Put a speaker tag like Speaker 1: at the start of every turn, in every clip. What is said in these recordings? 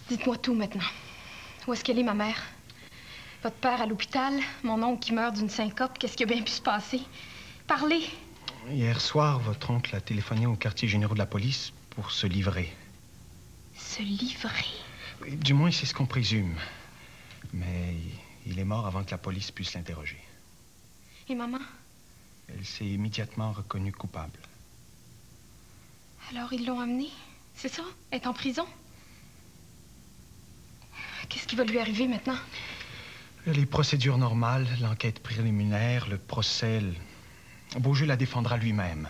Speaker 1: Dites-moi tout maintenant. Où est-ce qu'elle est, ma mère? Votre père à l'hôpital, mon oncle qui meurt d'une syncope, qu'est-ce qui a bien pu se passer? Parlez!
Speaker 2: Hier soir, votre oncle a téléphoné au quartier général de la police pour se livrer.
Speaker 1: Se livrer?
Speaker 2: Du moins, c'est ce qu'on présume. Mais il est mort avant que la police puisse l'interroger.
Speaker 1: Et maman?
Speaker 2: Elle s'est immédiatement reconnue coupable.
Speaker 1: Alors ils l'ont amenée, c'est ça? Elle est en prison? Qu'est-ce qui va lui arriver maintenant?
Speaker 2: Les procédures normales, l'enquête préliminaire, le procès... Beaujeu la défendra lui-même.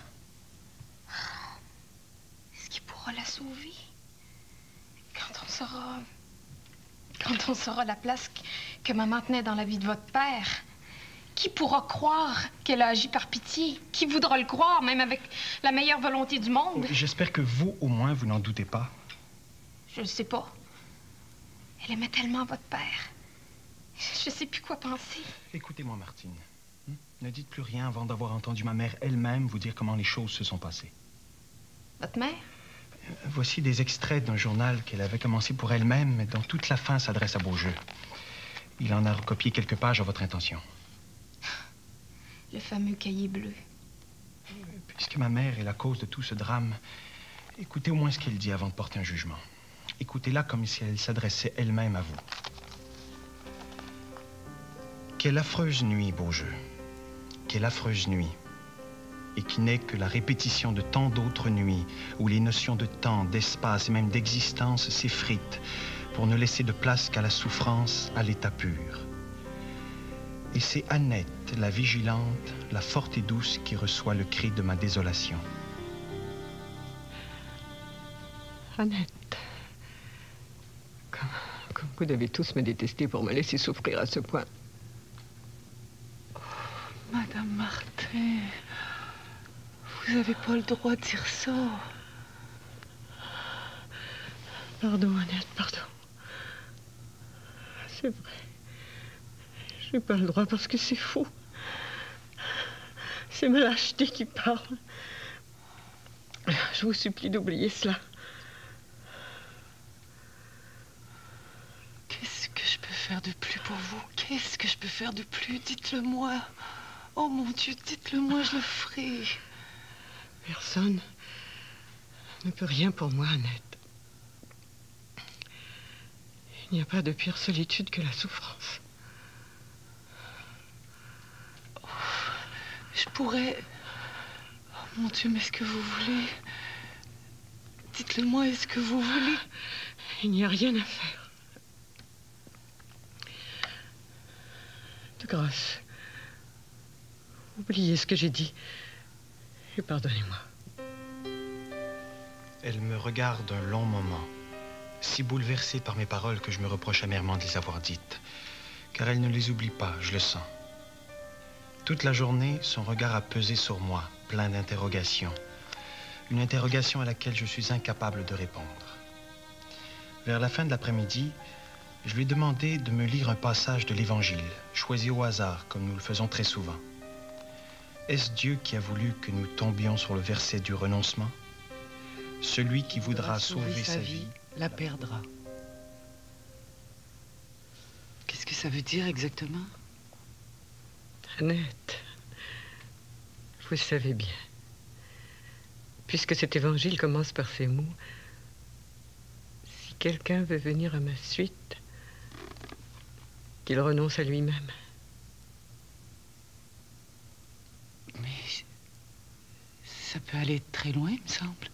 Speaker 1: Est-ce qu'il pourra la sauver? Quand on saura la place que maman tenait dans la vie de votre père, qui pourra croire qu'elle a agi par pitié? Qui voudra le croire, même avec la meilleure volonté du monde?
Speaker 2: J'espère que vous, au moins, vous n'en doutez pas.
Speaker 1: Je ne sais pas. Elle aimait tellement votre père. Je ne sais plus quoi penser.
Speaker 2: Écoutez-moi, Martine. Ne dites plus rien avant d'avoir entendu ma mère elle-même vous dire comment les choses se sont passées.
Speaker 1: Votre mère?
Speaker 2: Voici des extraits d'un journal qu'elle avait commencé pour elle-même, mais dont toute la fin s'adresse à Beaujeu. Il en a recopié quelques pages à votre intention.
Speaker 1: Le fameux cahier bleu.
Speaker 2: Puisque ma mère est la cause de tout ce drame, écoutez au moins ce qu'elle dit avant de porter un jugement. Écoutez-la comme si elle s'adressait elle-même à vous. Quelle affreuse nuit, Beaujeu. Quelle affreuse nuit. Et qui n'est que la répétition de tant d'autres nuits où les notions de temps, d'espace et même d'existence s'effritent pour ne laisser de place qu'à la souffrance, à l'état pur. Et c'est Annette, la vigilante, la forte et douce, qui reçoit le cri de ma désolation.
Speaker 3: Annette, comme vous devez tous me détester pour me laisser souffrir à ce point.
Speaker 4: Oh, Madame Martin, vous n'avez pas le droit de dire ça.
Speaker 3: Pardon, Annette, pardon. C'est vrai. Je n'ai pas le droit parce que c'est faux. C'est ma lâcheté qui parle. Je vous supplie d'oublier cela.
Speaker 4: Qu'est-ce que je peux faire de plus pour vous? Qu'est-ce que je peux faire de plus? Dites-le-moi. Oh mon Dieu, dites-le-moi, je le ferai.
Speaker 3: Personne ne peut rien pour moi, Annette. Il n'y a pas de pire solitude que la souffrance.
Speaker 4: Je pourrais... Oh mon Dieu, mais est-ce que vous voulez... Dites-le-moi, est-ce que vous voulez...
Speaker 3: Il n'y a rien à faire. De grâce, oubliez ce que j'ai dit et pardonnez-moi.
Speaker 2: Elle me regarde un long moment, si bouleversée par mes paroles que je me reproche amèrement de les avoir dites, car elle ne les oublie pas, je le sens. Toute la journée, son regard a pesé sur moi, plein d'interrogations. Une interrogation à laquelle je suis incapable de répondre. Vers la fin de l'après-midi, je lui ai demandé de me lire un passage de l'Évangile, choisi au hasard, comme nous le faisons très souvent. Est-ce Dieu qui a voulu que nous tombions sur le verset du renoncement? Celui qui voudra sauver sa vie
Speaker 4: la perdra. Qu'est-ce que ça veut dire exactement?
Speaker 3: Annette, vous savez bien, puisque cet évangile commence par ces mots, si quelqu'un veut venir à ma suite, qu'il renonce à lui-même.
Speaker 4: Mais ça peut aller très loin, il me semble.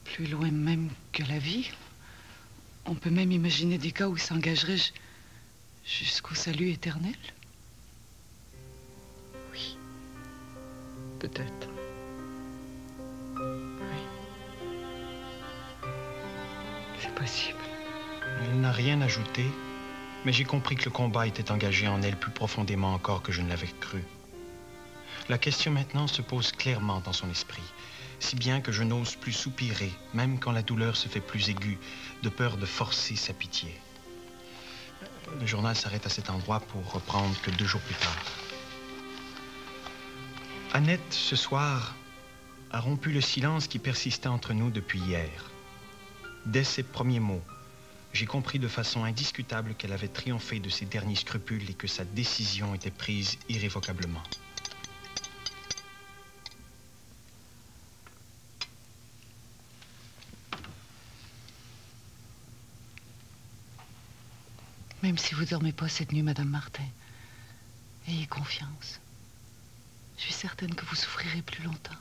Speaker 4: Plus loin même que la vie. On peut même imaginer des cas où il s'engagerait jusqu'au salut éternel.
Speaker 3: Oui, peut-être. Oui. C'est possible.
Speaker 2: Elle n'a rien ajouté, mais j'ai compris que le combat était engagé en elle plus profondément encore que je ne l'avais cru. La question maintenant se pose clairement dans son esprit, si bien que je n'ose plus soupirer, même quand la douleur se fait plus aiguë, de peur de forcer sa pitié. Le journal s'arrête à cet endroit pour reprendre que 2 jours plus tard. Annette, ce soir, a rompu le silence qui persistait entre nous depuis hier. Dès ses premiers mots, j'ai compris de façon indiscutable qu'elle avait triomphé de ses derniers scrupules et que sa décision était prise irrévocablement.
Speaker 4: Même si vous ne dormez pas cette nuit, Madame Martin, ayez confiance. Je suis certaine que vous souffrirez plus longtemps.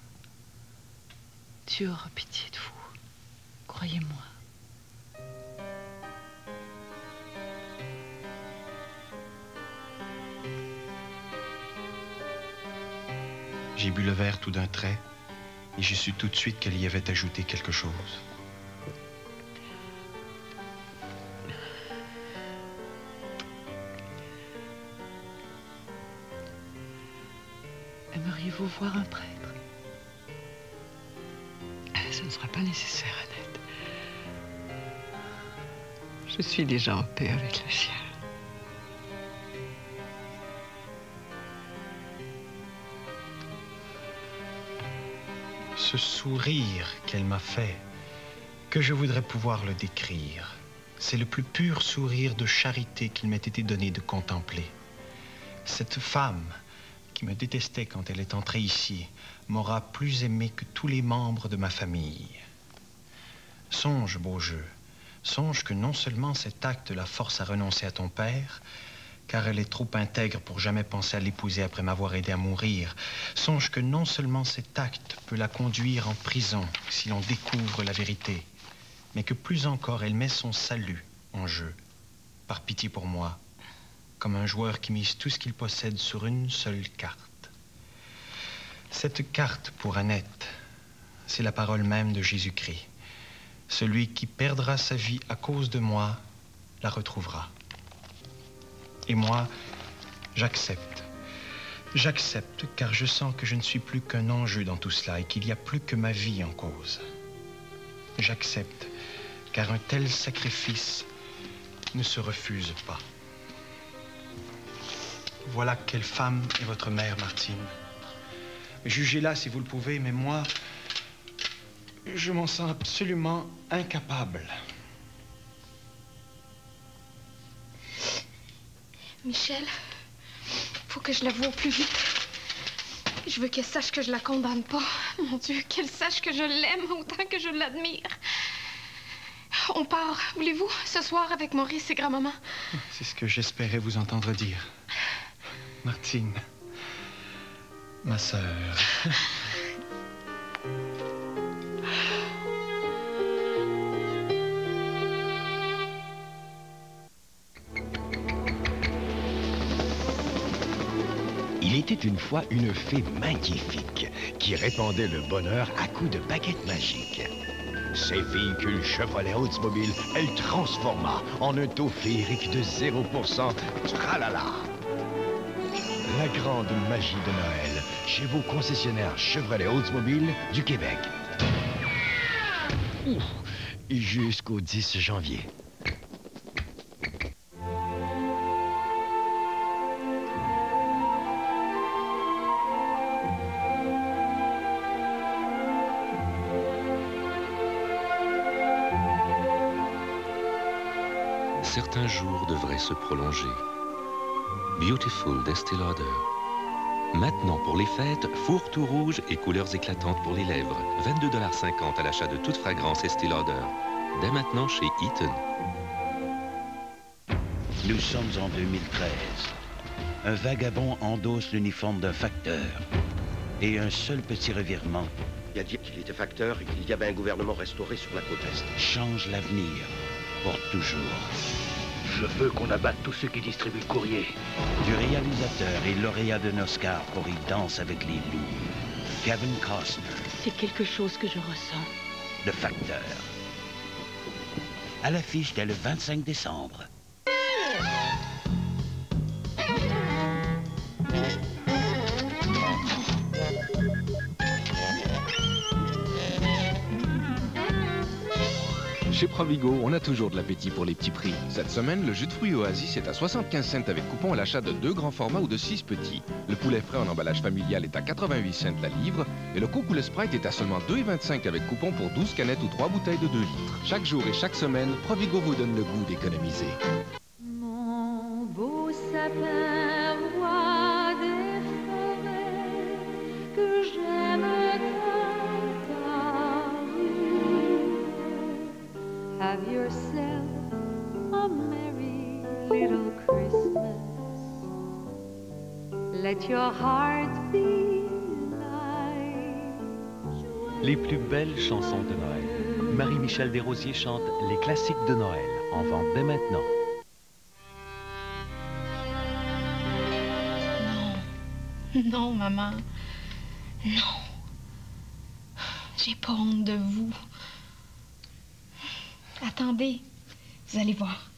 Speaker 4: Dieu aura pitié de vous. Croyez-moi.
Speaker 2: J'ai bu le verre tout d'un trait et j'ai su tout de suite qu'elle y avait ajouté quelque chose.
Speaker 4: Aimeriez-vous voir un prêtre?
Speaker 3: Ce ne sera pas nécessaire, Annette. Je suis déjà en paix avec le ciel.
Speaker 2: Ce sourire qu'elle m'a fait, que je voudrais pouvoir le décrire. C'est le plus pur sourire de charité qu'il m'ait été donné de contempler. Cette femme qui me détestait quand elle est entrée ici m'aura plus aimé que tous les membres de ma famille. Songe, beau jeu, songe que non seulement cet acte la force à renoncer à ton père, car elle est trop intègre pour jamais penser à l'épouser après m'avoir aidé à mourir. Songe que non seulement cet acte peut la conduire en prison si l'on découvre la vérité, mais que plus encore, elle met son salut en jeu, par pitié pour moi, comme un joueur qui mise tout ce qu'il possède sur une seule carte. Cette carte, pour Annette, c'est la parole même de Jésus-Christ. Celui qui perdra sa vie à cause de moi la retrouvera. Et moi, j'accepte. J'accepte, car je sens que je ne suis plus qu'un enjeu dans tout cela et qu'il n'y a plus que ma vie en cause. J'accepte, car un tel sacrifice ne se refuse pas. Voilà quelle femme est votre mère, Martine. Jugez-la si vous le pouvez, mais moi, je m'en sens absolument incapable.
Speaker 1: Michel, faut que je l'avoue au plus vite. Je veux qu'elle sache que je la condamne pas. Mon Dieu, qu'elle sache que je l'aime autant que je l'admire. On part, voulez-vous, ce soir avec Maurice et grand-maman?
Speaker 2: C'est ce que j'espérais vous entendre dire. Martine, ma sœur.
Speaker 5: Il était une fois une fée magnifique qui répandait le bonheur à coups de baguettes magiques. Ses véhicules Chevrolet Oldsmobile, elle transforma en un taux féerique de 0%. Tralala! La grande magie de Noël chez vos concessionnaires Chevrolet Oldsmobile du Québec. Ouf! Jusqu'au 10 janvier.
Speaker 6: Certains jours devraient se prolonger. Beautiful d'Estée Lauder. Maintenant, pour les fêtes, fourre tout rouge et couleurs éclatantes pour les lèvres. 22,50 $ à l'achat de toute fragrance Estée Lauder. Dès maintenant chez Eaton.
Speaker 7: Nous sommes en 2013. Un vagabond endosse l'uniforme d'un facteur. Et un seul petit revirement.
Speaker 8: Il a dit qu'il était facteur et qu'il y avait un gouvernement restauré sur la côte Est.
Speaker 7: Change l'avenir. Pour toujours.
Speaker 8: Je veux qu'on abatte tous ceux qui distribuent le courrier.
Speaker 7: Du réalisateur et lauréat d'un Oscar pour Il danse avec les loups, Kevin Costner.
Speaker 9: C'est quelque chose que je ressens.
Speaker 7: Le facteur. À l'affiche dès le 25 décembre.
Speaker 10: Chez Provigo, on a toujours de l'appétit pour les petits prix. Cette semaine, le jus de fruits Oasis est à 75 cents avec coupon à l'achat de 2 grands formats ou de 6 petits. Le poulet frais en emballage familial est à 88 cents la livre. Et le Coke ou le Sprite est à seulement 2,25 avec coupon pour 12 canettes ou 3 bouteilles de 2 litres. Chaque jour et chaque semaine, Provigo vous donne le goût d'économiser.
Speaker 11: Mon beau sapin roi des forêts, que j'aime tant ta rue. Have yourself a merry little Christmas. Let your heart be light.
Speaker 12: Les plus belles chansons de Noël. Marie-Michel Desrosiers chante les classiques de Noël, en vente dès maintenant.
Speaker 1: Non, maman. Non. J'ai pas honte de vous. Attendez. Vous allez voir.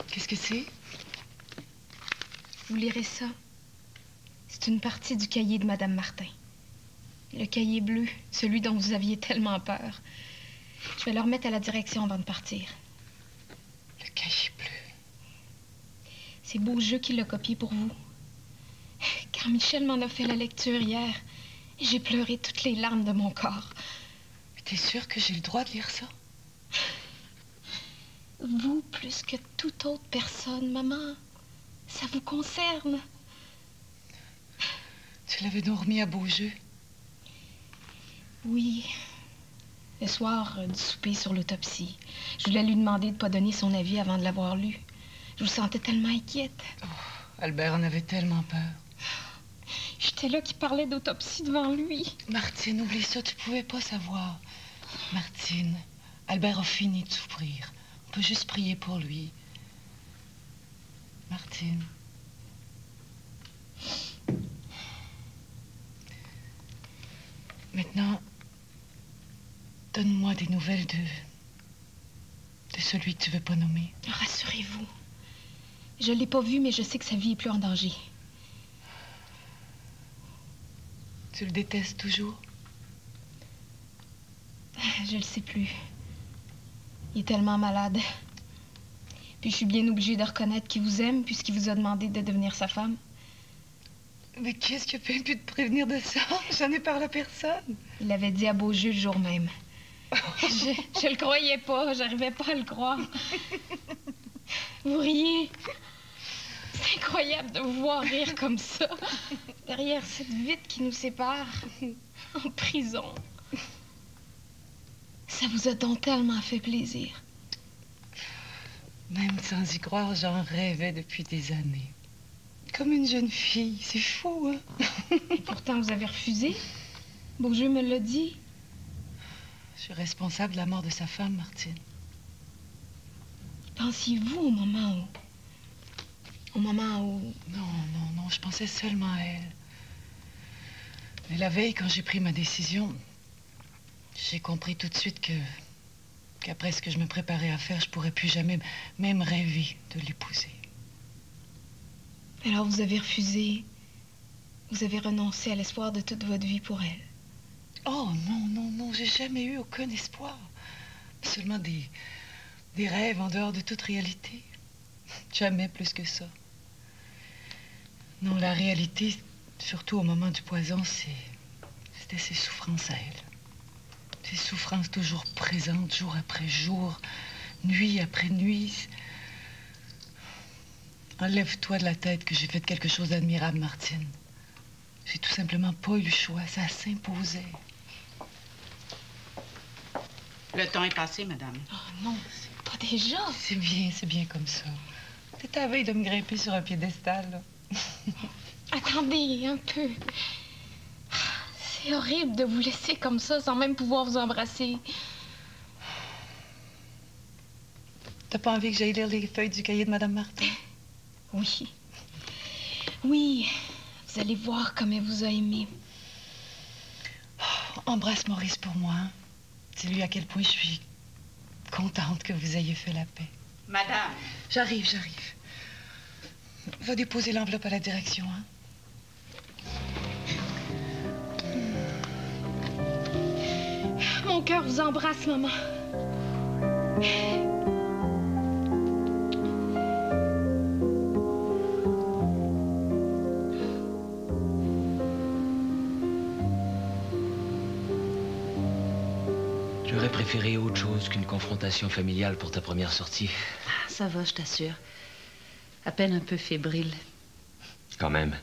Speaker 4: Qu'est-ce que c'est?
Speaker 1: Vous lirez ça. C'est une partie du cahier de Madame Martin. Le cahier bleu, celui dont vous aviez tellement peur. Je vais le remettre à la direction avant de partir.
Speaker 4: Le cahier bleu.
Speaker 1: C'est Beaujeu qui l'a copié pour vous. Car Michel m'en a fait la lecture hier. Et j'ai pleuré toutes les larmes de mon corps.
Speaker 4: Mais t'es sûre que j'ai le droit de lire ça?
Speaker 1: Vous, plus que toute autre personne, maman. Ça vous concerne.
Speaker 4: Tu l'avais donc remis à Beaujeu?
Speaker 1: Oui. Le soir du souper sur l'autopsie. Je voulais lui demander de ne pas donner son avis avant de l'avoir lu. Je vous sentais tellement inquiète.
Speaker 4: Oh, Albert en avait tellement peur.
Speaker 1: J'étais là qui parlait d'autopsie devant lui.
Speaker 4: Martine, oublie ça, tu pouvais pas savoir. Martine, Albert a fini de souffrir. On peut juste prier pour lui. Martine. Maintenant, donne-moi des nouvelles de celui que tu veux pas nommer.
Speaker 1: Rassurez-vous. Je l'ai pas vu, mais je sais que sa vie est plus en danger.
Speaker 4: Tu le détestes toujours?
Speaker 1: Je le sais plus. Il est tellement malade. Puis je suis bien obligée de reconnaître qu'il vous aime puisqu'il vous a demandé de devenir sa femme.
Speaker 4: Mais qu'est-ce qui a pu te prévenir de ça? J'en ai parlé à personne.
Speaker 1: Il l'avait dit à Beaujeu le jour même. Je le croyais pas, j'arrivais pas à le croire. Vous riez. C'est incroyable de vous voir rire comme ça, derrière cette vitre qui nous sépare, en prison. Ça vous a donc tellement fait plaisir.
Speaker 4: Même sans y croire, j'en rêvais depuis des années. Comme une jeune fille, c'est fou, hein?
Speaker 1: Et pourtant, vous avez refusé. Beaujeu me l'a dit.
Speaker 4: Je suis responsable de la mort de sa femme, Martine.
Speaker 1: Pensiez-vous au moment où...
Speaker 4: Non, je pensais seulement à elle. Mais la veille, quand j'ai pris ma décision, j'ai compris tout de suite qu'après ce que je me préparais à faire, je pourrais plus jamais même rêver de l'épouser.
Speaker 1: Alors vous avez refusé. Vous avez renoncé à l'espoir de toute votre vie pour elle.
Speaker 4: Oh non, j'ai jamais eu aucun espoir. Seulement des rêves en dehors de toute réalité. Jamais plus que ça. Non, la réalité, surtout au moment du poison, c'était ses souffrances à elle. Ses souffrances toujours présentes, jour après jour, nuit après nuit. Enlève-toi de la tête que j'ai fait quelque chose d'admirable, Martine. J'ai tout simplement pas eu le choix, ça s'imposait.
Speaker 9: Le temps est passé, madame.
Speaker 1: Oh non, c'est pas déjà.
Speaker 4: C'est bien comme ça. T'es à veille de me grimper sur un piédestal, là.
Speaker 1: Attendez un peu. C'est horrible de vous laisser comme ça sans même pouvoir vous embrasser.
Speaker 4: T'as pas envie que j'aille lire les feuilles du cahier de Madame Martin?
Speaker 1: Oui. Oui. Vous allez voir comme elle vous a aimé.
Speaker 4: Oh, embrasse Maurice pour moi. Hein? Dis-lui à quel point je suis contente que vous ayez fait la paix.
Speaker 9: Madame.
Speaker 4: J'arrive. Va déposer l'enveloppe à la direction, hein?
Speaker 1: Mon cœur vous embrasse, maman.
Speaker 13: J'aurais préféré autre chose qu'une confrontation familiale pour ta première sortie.
Speaker 4: Ça va, je t'assure. À peine un peu fébrile.
Speaker 13: Quand même.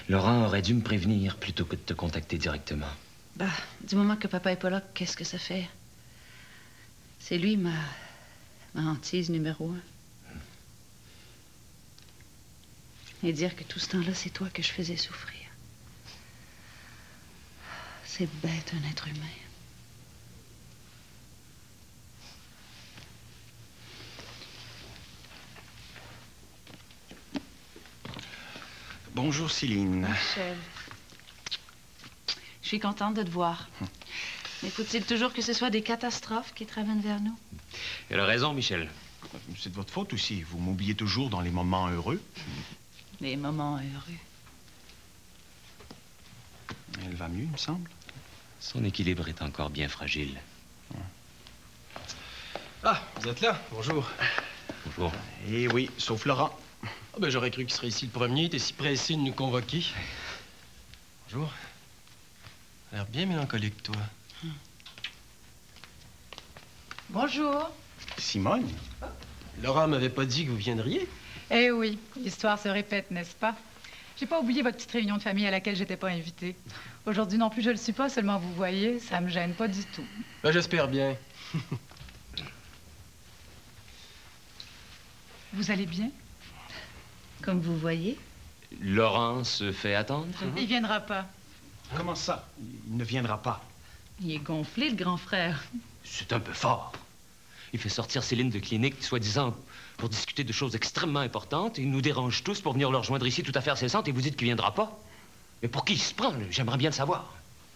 Speaker 13: Laurent aurait dû me prévenir plutôt que de te contacter directement.
Speaker 4: Bah, du moment que papa est pas là, qu'est-ce que ça fait? C'est lui ma hantise numéro 1. Et dire que tout ce temps-là, c'est toi que je faisais souffrir. C'est bête, un être humain.
Speaker 2: Bonjour, Céline.
Speaker 4: Michel. Je suis contente de te voir. Mais faut-il toujours que ce soit des catastrophes qui te ramènent vers nous?
Speaker 13: Elle a raison, Michel.
Speaker 2: C'est de votre faute aussi. Vous m'oubliez toujours dans les moments heureux.
Speaker 4: Les moments heureux.
Speaker 2: Elle va mieux, il me semble.
Speaker 13: Son équilibre est encore bien fragile.
Speaker 14: Ah, vous êtes là? Bonjour.
Speaker 13: Bonjour.
Speaker 2: Eh oui, sauf Laurent.
Speaker 14: Ah ben, j'aurais cru qu'il serait ici le premier. T'es si pressé de nous convoquer. Bonjour. T'as l'air bien mélancolique, toi.
Speaker 15: Bonjour.
Speaker 2: Simone?
Speaker 14: Laurent m'avait pas dit que vous viendriez.
Speaker 15: Eh oui, l'histoire se répète, n'est-ce pas? J'ai pas oublié votre petite réunion de famille à laquelle j'étais pas invitée. Aujourd'hui non plus, je le suis pas, seulement vous voyez, ça me gêne pas du tout.
Speaker 14: Ben, j'espère bien.
Speaker 15: Vous allez bien?
Speaker 4: Comme vous voyez.
Speaker 13: Laurent se fait attendre?
Speaker 15: Il viendra pas.
Speaker 2: Comment ça? Il ne viendra pas.
Speaker 4: Il est gonflé, le grand frère.
Speaker 13: C'est un peu fort. Il fait sortir Céline de clinique, soi-disant, pour discuter de choses extrêmement importantes. Il nous dérange tous pour venir le rejoindre ici tout à fait incessante et vous dites qu'il viendra pas. Mais pour qui il se prend? J'aimerais bien le savoir.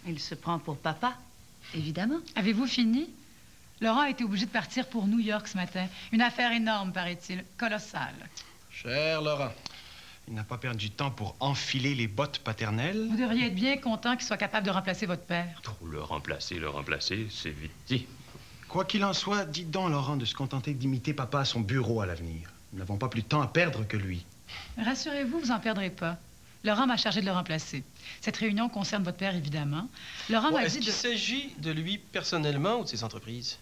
Speaker 4: Il se prend pour papa, évidemment.
Speaker 15: Avez-vous fini? Laurent a été obligé de partir pour New York ce matin. Une affaire énorme, paraît-il. Colossale.
Speaker 14: Cher Laurent.
Speaker 2: Il n'a pas perdu de temps pour enfiler les bottes paternelles.
Speaker 15: Vous devriez être bien content qu'il soit capable de remplacer votre père.
Speaker 13: Trop le remplacer, c'est vite dit.
Speaker 2: Quoi qu'il en soit, dites donc, Laurent, de se contenter d'imiter papa à son bureau à l'avenir. Nous n'avons pas plus de temps à perdre que lui.
Speaker 15: Rassurez-vous, vous n'en perdrez pas. Laurent m'a chargé de le remplacer. Cette réunion concerne votre père, évidemment. Laurent m'a dit
Speaker 14: Est-ce qu'il s'agit de lui personnellement ou de ses entreprises?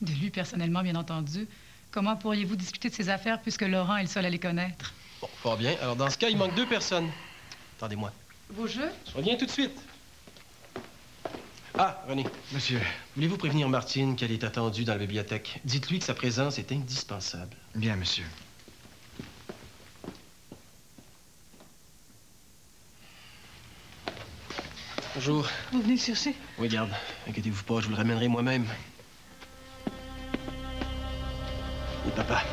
Speaker 15: De lui personnellement, bien entendu. Comment pourriez-vous discuter de ses affaires puisque Laurent est le seul à les connaître?
Speaker 14: Bon, fort bien. Alors, dans ce cas, il manque 2 personnes. Attendez-moi.
Speaker 15: Vos jeux?
Speaker 14: Je reviens tout de suite. Ah, René.
Speaker 2: Monsieur.
Speaker 14: Voulez-vous prévenir Martine qu'elle est attendue dans la bibliothèque? Dites-lui que sa présence est indispensable.
Speaker 2: Bien, monsieur.
Speaker 14: Bonjour.
Speaker 15: Vous venez le chercher?
Speaker 14: Oui, garde. Inquiétez-vous pas, je vous le ramènerai moi-même. Et papa.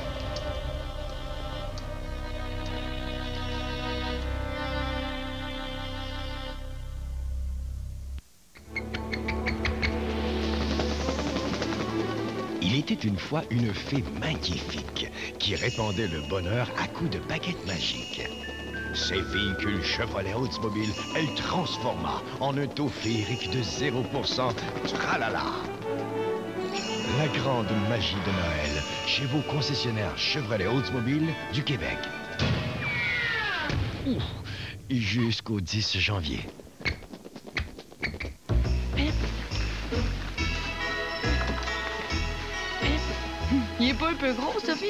Speaker 5: Il était une fois une fée magnifique qui répandait le bonheur à coups de baguettes magiques. Ses véhicules Chevrolet Oldsmobile, elle transforma en un taux féerique de 0%. Tralala! La grande magie de Noël chez vos concessionnaires Chevrolet Oldsmobile du Québec. Ouf! Jusqu'au 10 janvier.
Speaker 16: Il est pas un peu gros, Sophie?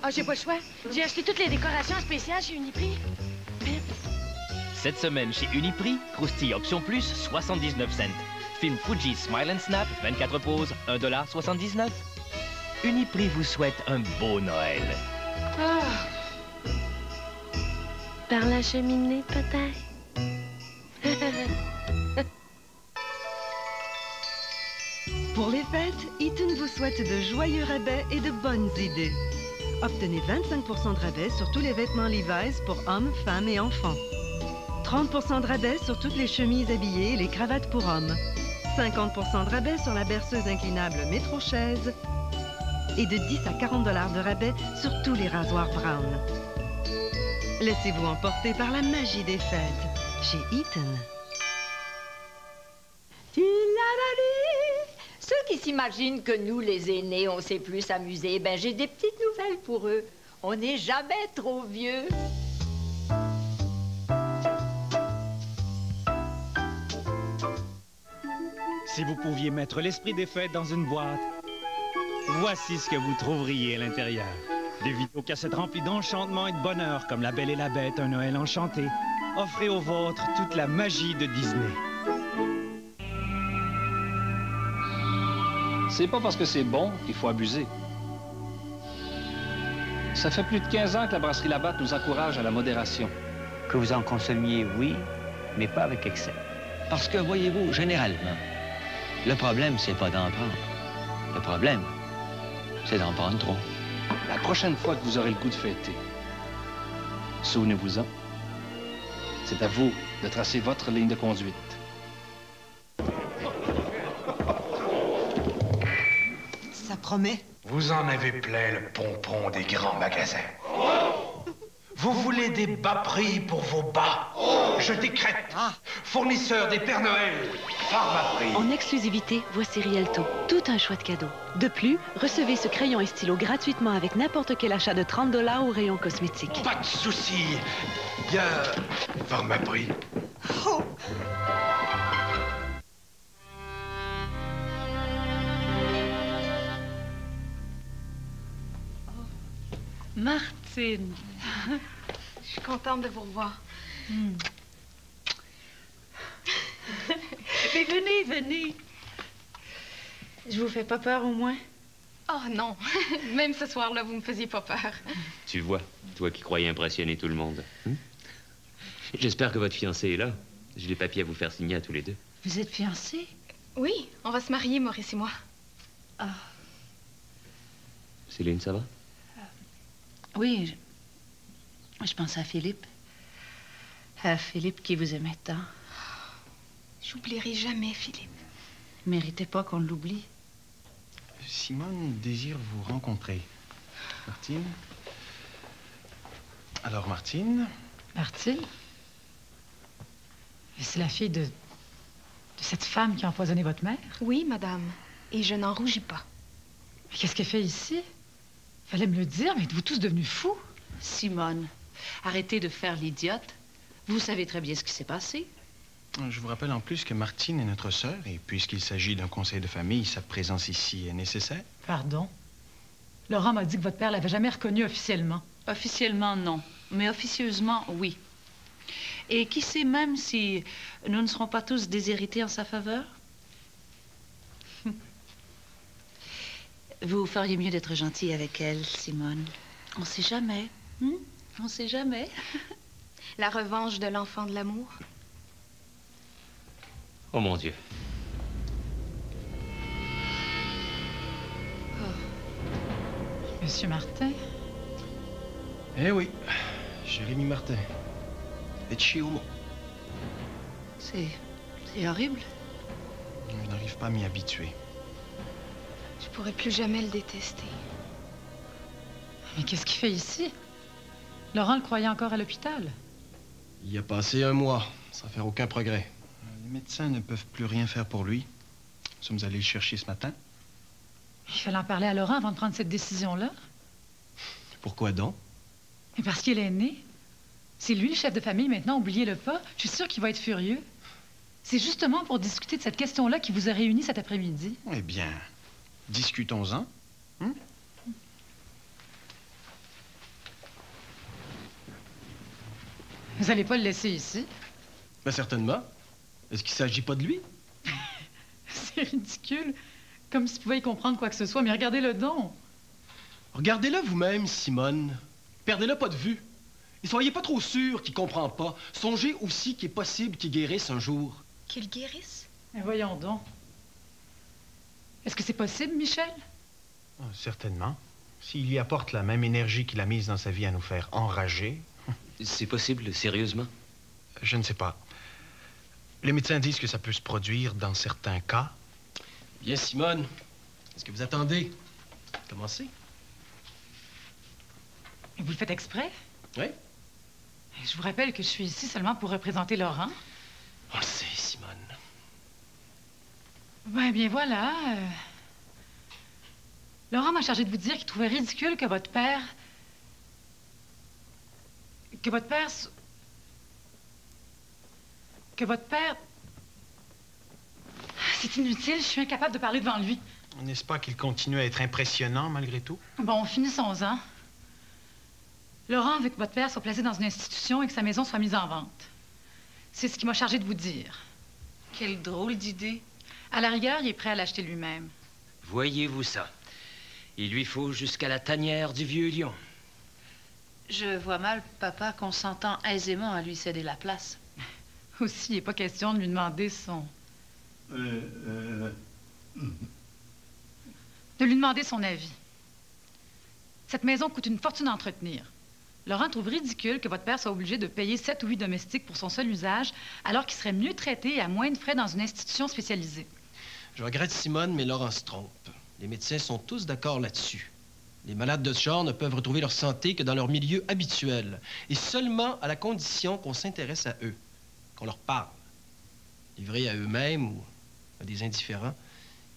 Speaker 16: Ah, j'ai pas le choix. J'ai acheté toutes les décorations spéciales chez Uniprix.
Speaker 17: Cette semaine chez Uniprix, Croustille Option Plus, 79 cents. Film Fuji Smile and Snap, 24 poses, $1,79. Uniprix vous souhaite un beau Noël.
Speaker 16: Ah. Par la cheminée, peut-être.
Speaker 18: Pour les fêtes, Eaton vous souhaite de joyeux rabais et de bonnes idées. Obtenez 25% de rabais sur tous les vêtements Levi's pour hommes, femmes et enfants. 30% de rabais sur toutes les chemises habillées et les cravates pour hommes. 50% de rabais sur la berceuse inclinable métro-chaise. Et de 10 à 40 $ de rabais sur tous les rasoirs Brown. Laissez-vous emporter par la magie des fêtes chez Eaton.
Speaker 19: Ceux qui s'imaginent que nous, les aînés, on sait plus s'amuser, ben j'ai des petites nouvelles pour eux. On n'est jamais trop vieux.
Speaker 20: Si vous pouviez mettre l'esprit des fêtes dans une boîte, voici ce que vous trouveriez à l'intérieur. Des vidéocassettes remplies d'enchantements et de bonheur, comme La Belle et la Bête, Un Noël enchanté. Offrez aux vôtres toute la magie de Disney.
Speaker 21: C'est pas parce que c'est bon qu'il faut abuser. Ça fait plus de 15 ans que la brasserie Labatt nous encourage à la modération.
Speaker 22: Que vous en consommiez, oui, mais pas avec excès. Parce que, voyez-vous, généralement, le problème, c'est pas d'en prendre. Le problème, c'est d'en prendre trop.
Speaker 21: La prochaine fois que vous aurez le goût de fêter, souvenez-vous-en, c'est à vous de tracer votre ligne de conduite.
Speaker 23: Ça promet.
Speaker 24: Vous en avez plein le pompon des grands magasins. Vous voulez des bas prix pour vos bas. Je décrète. Fournisseur des Pères Noël. Pharmaprix.
Speaker 25: En exclusivité, voici Rialto. Tout un choix de cadeaux. De plus, recevez ce crayon et stylo gratuitement avec n'importe quel achat de 30 $ au rayon cosmétique.
Speaker 24: Pas de souci. Bien, Pharmaprix.
Speaker 23: Oh.
Speaker 15: Martine.
Speaker 1: Je suis contente de vous revoir.
Speaker 15: Mais venez, venez. Je vous fais pas peur au moins?
Speaker 1: Oh non, même ce soir-là, vous me faisiez pas peur.
Speaker 13: Tu vois, toi qui croyais impressionner tout le monde. J'espère que votre fiancé est là. J'ai les papiers à vous faire signer à tous les deux.
Speaker 15: Vous êtes fiancés?
Speaker 1: Oui, on va se marier, Maurice et moi.
Speaker 15: Ah.
Speaker 13: Céline, ça va?
Speaker 15: Oui, je pense à Philippe. À Philippe qui vous aimait tant.
Speaker 1: J'oublierai jamais Philippe.
Speaker 15: Méritez pas qu'on l'oublie.
Speaker 2: Simone désire vous rencontrer. Martine? Alors, Martine?
Speaker 15: Martine? C'est la fille de cette femme qui a empoisonné votre mère?
Speaker 1: Oui, madame. Et je n'en rougis pas.
Speaker 15: Mais qu'est-ce qu'elle fait ici? Fallait me le dire, mais êtes-vous tous devenus fous?
Speaker 4: Simone, arrêtez de faire l'idiote. Vous savez très bien ce qui s'est passé.
Speaker 2: Je vous rappelle en plus que Martine est notre sœur, et puisqu'il s'agit d'un conseil de famille, sa présence ici est nécessaire.
Speaker 15: Pardon? Laurent m'a dit que votre père l'avait jamais reconnu officiellement.
Speaker 4: Officiellement, non. Mais officieusement, oui. Et qui sait même si nous ne serons pas tous déshérités en sa faveur? Vous feriez mieux d'être gentil avec elle, Simone. On sait jamais. On sait jamais.
Speaker 1: La revanche de l'enfant de l'amour.
Speaker 13: Oh mon Dieu.
Speaker 15: Monsieur Martin?
Speaker 14: Eh oui, Jérémy Martin. Et chez Homo.
Speaker 4: C'est horrible.
Speaker 2: Je n'arrive pas à m'y habituer.
Speaker 1: Je pourrais plus jamais le détester.
Speaker 15: Mais qu'est-ce qu'il fait ici? Laurent le croyait encore à l'hôpital.
Speaker 14: Il y a passé un mois, sans faire aucun progrès.
Speaker 2: Les médecins ne peuvent plus rien faire pour lui. Nous sommes allés le chercher ce matin.
Speaker 15: Il fallait en parler à Laurent avant de prendre cette décision-là.
Speaker 14: Pourquoi donc?
Speaker 15: Mais parce qu'il est né. C'est lui le chef de famille maintenant, oubliez-le pas. Je suis sûre qu'il va être furieux. C'est justement pour discuter de cette question-là qui vous a réunis cet après-midi.
Speaker 2: Eh bien, discutons-en.
Speaker 15: Vous allez pas le laisser ici?
Speaker 14: Ben certainement. Est-ce qu'il s'agit pas de lui?
Speaker 15: C'est ridicule. Comme s'il pouvait y comprendre quoi que ce soit, mais regardez-le donc.
Speaker 14: Regardez-le vous-même, Simone. Perdez-le pas de vue. Et soyez pas trop sûr qu'il comprend pas. Songez aussi qu'il est possible qu'il guérisse un jour.
Speaker 1: Qu'il guérisse?
Speaker 15: Mais voyons donc. Est-ce que c'est possible, Michel?
Speaker 2: Certainement. S'il y apporte la même énergie qu'il a mise dans sa vie à nous faire enrager.
Speaker 13: C'est possible, sérieusement?
Speaker 2: Je ne sais pas. Les médecins disent que ça peut se produire dans certains cas.
Speaker 14: Bien, Simone. Est-ce que vous attendez? Commencez.
Speaker 15: Et vous le faites exprès?
Speaker 14: Oui.
Speaker 15: Je vous rappelle que je suis ici seulement pour représenter Laurent.
Speaker 14: On le sait, Simone.
Speaker 15: Ouais, bien voilà. Laurent m'a chargé de vous dire qu'il trouvait ridicule que votre père... Que votre père... C'est inutile, je suis incapable de parler devant lui.
Speaker 2: N'est-ce pas qu'il continue à être impressionnant malgré tout?
Speaker 15: Bon, finissons-en. Laurent veut que votre père soit placé dans une institution et que sa maison soit mise en vente. C'est ce qu'il m'a chargé de vous dire.
Speaker 4: Quelle drôle d'idée.
Speaker 15: À la rigueur, il est prêt à l'acheter lui-même.
Speaker 13: Voyez-vous ça? Il lui faut jusqu'à la tanière du vieux lion.
Speaker 4: Je vois mal, papa, qu'on s'entend aisément à lui céder la place.
Speaker 15: Aussi, il n'est pas question de lui demander son... De lui demander son avis. Cette maison coûte une fortune à entretenir. Laurent trouve ridicule que votre père soit obligé de payer 7 ou 8 domestiques pour son seul usage, alors qu'il serait mieux traité et à moins de frais dans une institution spécialisée.
Speaker 14: Je regrette Simone, mais Laurent se trompe. Les médecins sont tous d'accord là-dessus. Les malades de ce genre ne peuvent retrouver leur santé que dans leur milieu habituel, et seulement à la condition qu'on s'intéresse à eux, qu'on leur parle. Livrés à eux-mêmes ou à des indifférents,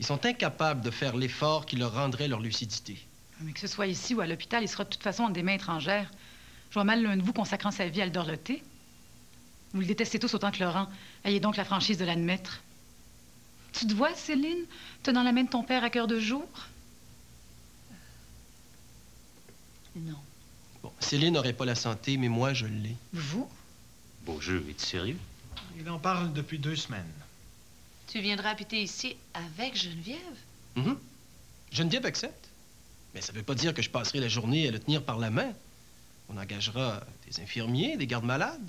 Speaker 14: ils sont incapables de faire l'effort qui leur rendrait leur lucidité.
Speaker 15: Mais que ce soit ici ou à l'hôpital, il sera de toute façon en des mains étrangères. Je vois mal l'un de vous consacrant sa vie à le dorloter. Vous le détestez tous autant que Laurent. Ayez donc la franchise de l'admettre. Tu te vois, Céline, tenant la main de ton père à cœur de jour?
Speaker 4: Non.
Speaker 14: Bon, Céline n'aurait pas la santé, mais moi, je l'ai.
Speaker 15: Vous?
Speaker 13: Beaujeu, es-tu sérieux?
Speaker 2: Il en parle depuis 2 semaines.
Speaker 4: Tu viendras habiter ici avec Geneviève?
Speaker 14: Geneviève accepte. Mais ça ne veut pas dire que je passerai la journée à le tenir par la main. On engagera des infirmiers, des gardes-malades.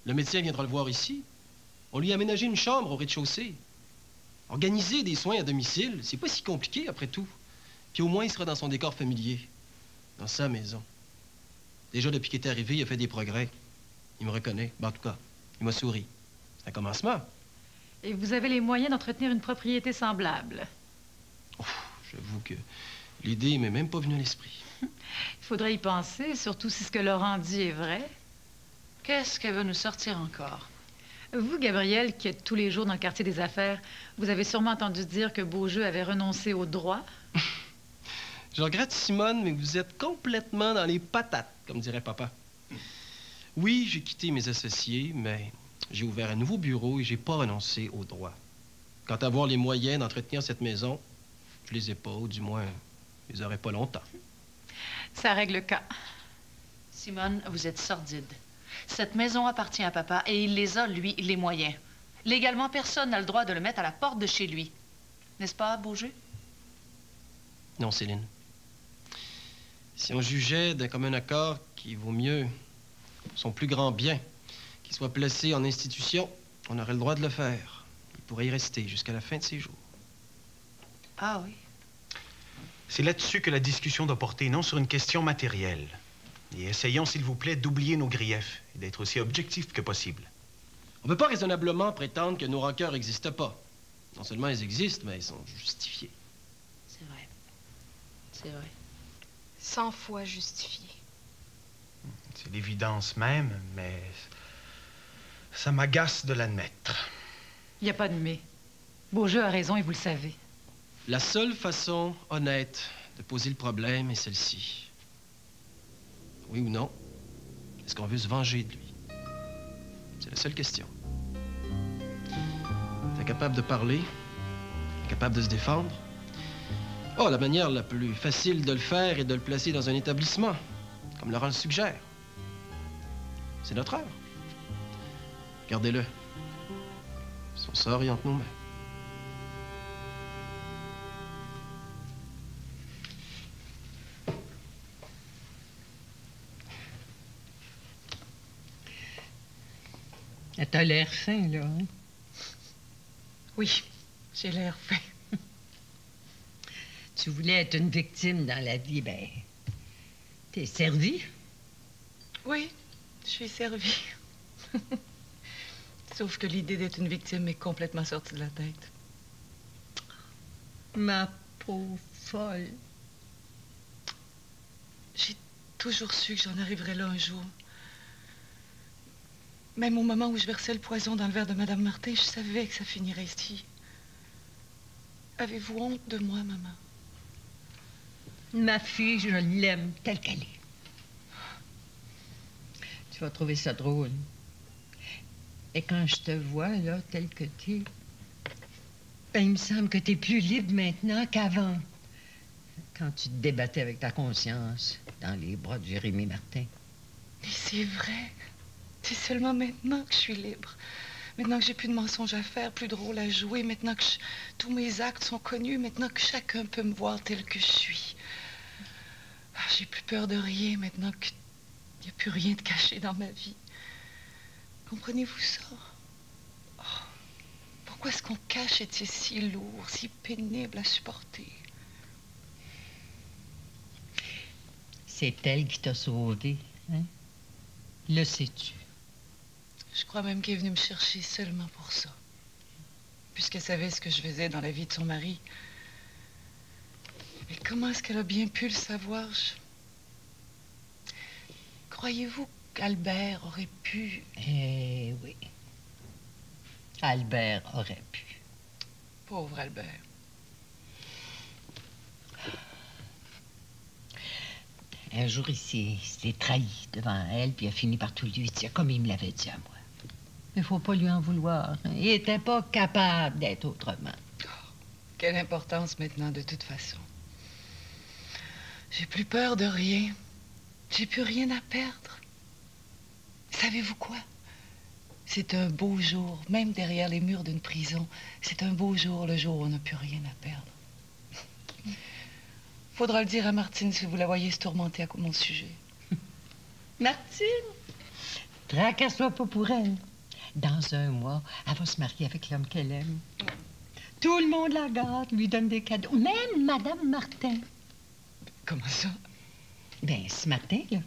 Speaker 14: Le médecin viendra le voir ici. On lui a aménagé une chambre au rez-de-chaussée. Organiser des soins à domicile, c'est pas si compliqué, après tout. Puis au moins, il sera dans son décor familier. Dans sa maison. Déjà, depuis qu'il est arrivé, il a fait des progrès. Il me reconnaît. Ben, en tout cas, il m'a souri. C'est un commencement.
Speaker 15: Et vous avez les moyens d'entretenir une propriété semblable.
Speaker 14: J'avoue que l'idée m'est même pas venue à l'esprit.
Speaker 15: Il faudrait y penser, surtout si ce que Laurent dit est vrai.
Speaker 4: Qu'est-ce qu'elle veut nous sortir encore?
Speaker 15: Vous, Gabriel, qui êtes tous les jours dans le quartier des affaires, vous avez sûrement entendu dire que Beaujeu avait renoncé au droit.
Speaker 14: Je regrette, Simone, mais vous êtes complètement dans les patates, comme dirait papa. Oui, j'ai quitté mes associés, mais j'ai ouvert un nouveau bureau et j'ai pas renoncé au droit. Quant à avoir les moyens d'entretenir cette maison, je les ai pas, ou du moins, je les aurai pas longtemps.
Speaker 15: Ça règle le cas.
Speaker 4: Simone, vous êtes sordide. Cette maison appartient à papa et il les a, lui, les moyens. Légalement, personne n'a le droit de le mettre à la porte de chez lui. N'est-ce pas, Beaujeu?
Speaker 14: Non, Céline. Si on jugeait d'un commun accord qu'il vaut mieux son plus grand bien qu'il soit placé en institution, on aurait le droit de le faire. Il pourrait y rester jusqu'à la fin de ses jours.
Speaker 4: Ah oui?
Speaker 2: C'est là-dessus que la discussion doit porter, non sur une question matérielle. Et essayons, s'il vous plaît, d'oublier nos griefs et d'être aussi objectifs que possible.
Speaker 14: On ne peut pas raisonnablement prétendre que nos rancœurs n'existent pas. Non seulement elles existent, mais elles sont justifiées.
Speaker 4: C'est vrai. C'est vrai.
Speaker 1: 100 fois justifié.
Speaker 2: C'est l'évidence même, mais ça m'agace de l'admettre.
Speaker 15: Il n'y a pas de mais. Beaujeu a raison et vous le savez.
Speaker 14: La seule façon honnête de poser le problème est celle-ci. Oui ou non? Est-ce qu'on veut se venger de lui? C'est la seule question. T'es capable de parler? T'es capable de se défendre? Oh, la manière la plus facile de le faire est de le placer dans un établissement, comme Laurent le suggère. C'est notre heure. Gardez-le. Son sort est entre nos mains.
Speaker 3: T'as l'air fin, là. Hein?
Speaker 4: Oui, j'ai l'air fin.
Speaker 3: Tu voulais être une victime dans la vie, ben... T'es servie.
Speaker 4: Oui, je suis servie. Sauf que l'idée d'être une victime est complètement sortie de la tête.
Speaker 3: Ma pauvre folle.
Speaker 4: J'ai toujours su que j'en arriverais là un jour. Même au moment où je versais le poison dans le verre de Madame Martin, je savais que ça finirait ici. Avez-vous honte de moi, maman?
Speaker 3: Ma fille, je l'aime telle qu'elle est. Tu vas trouver ça drôle. Et quand je te vois, là, telle que t'es, ben, il me semble que t'es plus libre maintenant qu'avant. Quand tu te débattais avec ta conscience dans les bras de Jérémie Martin.
Speaker 4: Mais c'est vrai. C'est seulement maintenant que je suis libre. Maintenant que j'ai plus de mensonges à faire, plus de rôle à jouer, maintenant que tous mes actes sont connus, maintenant que chacun peut me voir tel que je suis. Ah, j'ai plus peur de rien maintenant qu'il n'y a plus rien de caché dans ma vie. Comprenez-vous ça? Oh, pourquoi est-ce qu'on cache et c'est si lourd, si pénible à supporter?
Speaker 3: C'est elle qui t'a sauvé, hein? Le sais-tu?
Speaker 4: Je crois même qu'elle est venue me chercher seulement pour ça. Puisqu'elle savait ce que je faisais dans la vie de son mari. Mais comment est-ce qu'elle a bien pu le savoir? Croyez-vous qu'Albert aurait pu...
Speaker 3: Eh oui. Albert aurait pu.
Speaker 4: Pauvre Albert.
Speaker 3: Un jour, il s'est trahi devant elle, puis il a fini par tout lui dire, comme il me l'avait dit à moi. Il ne faut pas lui en vouloir. Hein. Il n'était pas capable d'être autrement.
Speaker 4: Oh, quelle importance maintenant, de toute façon. J'ai plus peur de rien. J'ai plus rien à perdre. Savez-vous quoi? C'est un beau jour, même derrière les murs d'une prison. C'est un beau jour, le jour où on n'a plus rien à perdre. Faudra le dire à Martine si vous la voyez se tourmenter à mon sujet.
Speaker 3: Martine, tracasse-toi pas pour elle. Dans un mois, elle va se marier avec l'homme qu'elle aime. Tout le monde la garde, lui donne des cadeaux. Même Madame Martin.
Speaker 4: Comment ça?
Speaker 3: Ben, ce matin, là,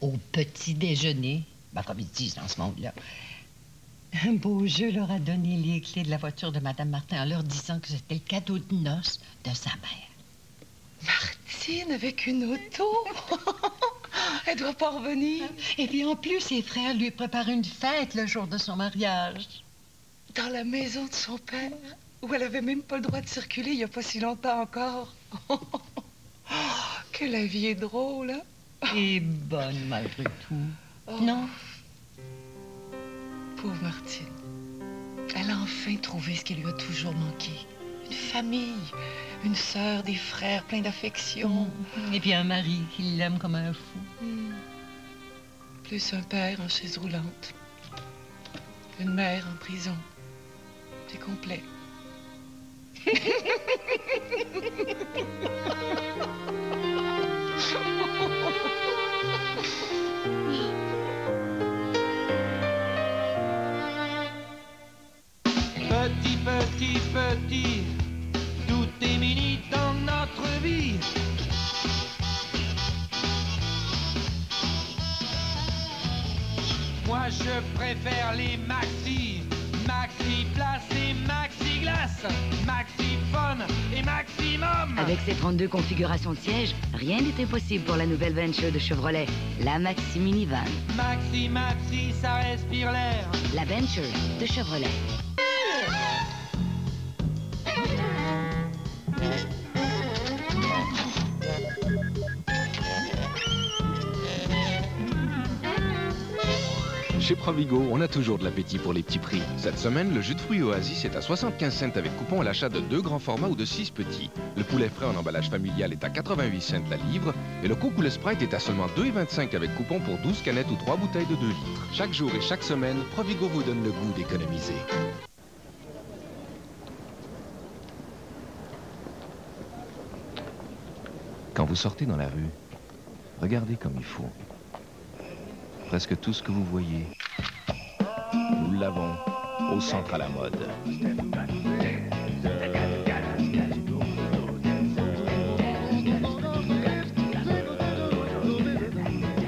Speaker 3: au petit déjeuner, ben, comme ils disent dans ce monde-là, un beau jeu leur a donné les clés de la voiture de Madame Martin en leur disant que c'était le cadeau de noces de sa mère.
Speaker 4: Martine avec une auto? Elle doit pas revenir.
Speaker 3: Et puis en plus, ses frères lui préparent une fête le jour de son mariage.
Speaker 4: Dans la maison de son père, où elle avait même pas le droit de circuler il y a pas si longtemps encore. Que la vie est drôle, hein?
Speaker 3: Et bonne malgré tout.
Speaker 4: Oh.
Speaker 3: Non?
Speaker 4: Pauvre Martine. Elle a enfin trouvé ce qui lui a toujours manqué. Une famille, une sœur, des frères, plein d'affection.
Speaker 3: Et puis un mari qui l'aime comme un fou.
Speaker 4: Plus un père en chaise roulante. Une mère en prison. C'est complet.
Speaker 6: Petit, petit, petit, tout est mini dans notre vie. Moi je préfère les maxi, maxi place et maxi glace, maxi fun et maximum.
Speaker 7: Avec ses 32 configurations de sièges, rien n'est impossible pour la nouvelle Venture de Chevrolet, la Maxi Minivan.
Speaker 6: Maxi, maxi, ça respire l'air.
Speaker 7: La Venture de Chevrolet.
Speaker 5: Chez Provigo, on a toujours de l'appétit pour les petits prix. Cette semaine, le jus de fruits Oasis est à 75 cents avec coupon à l'achat de 2 grands formats ou de 6 petits. Le poulet frais en emballage familial est à 88 cents la livre et le Coke ou le Sprite est à seulement 2,25 avec coupon pour 12 canettes ou 3 bouteilles de 2 litres. Chaque jour et chaque semaine, Provigo vous donne le goût d'économiser. Quand vous sortez dans la rue, regardez comme il faut. Presque tout ce que vous voyez, nous l'avons au centre à la mode.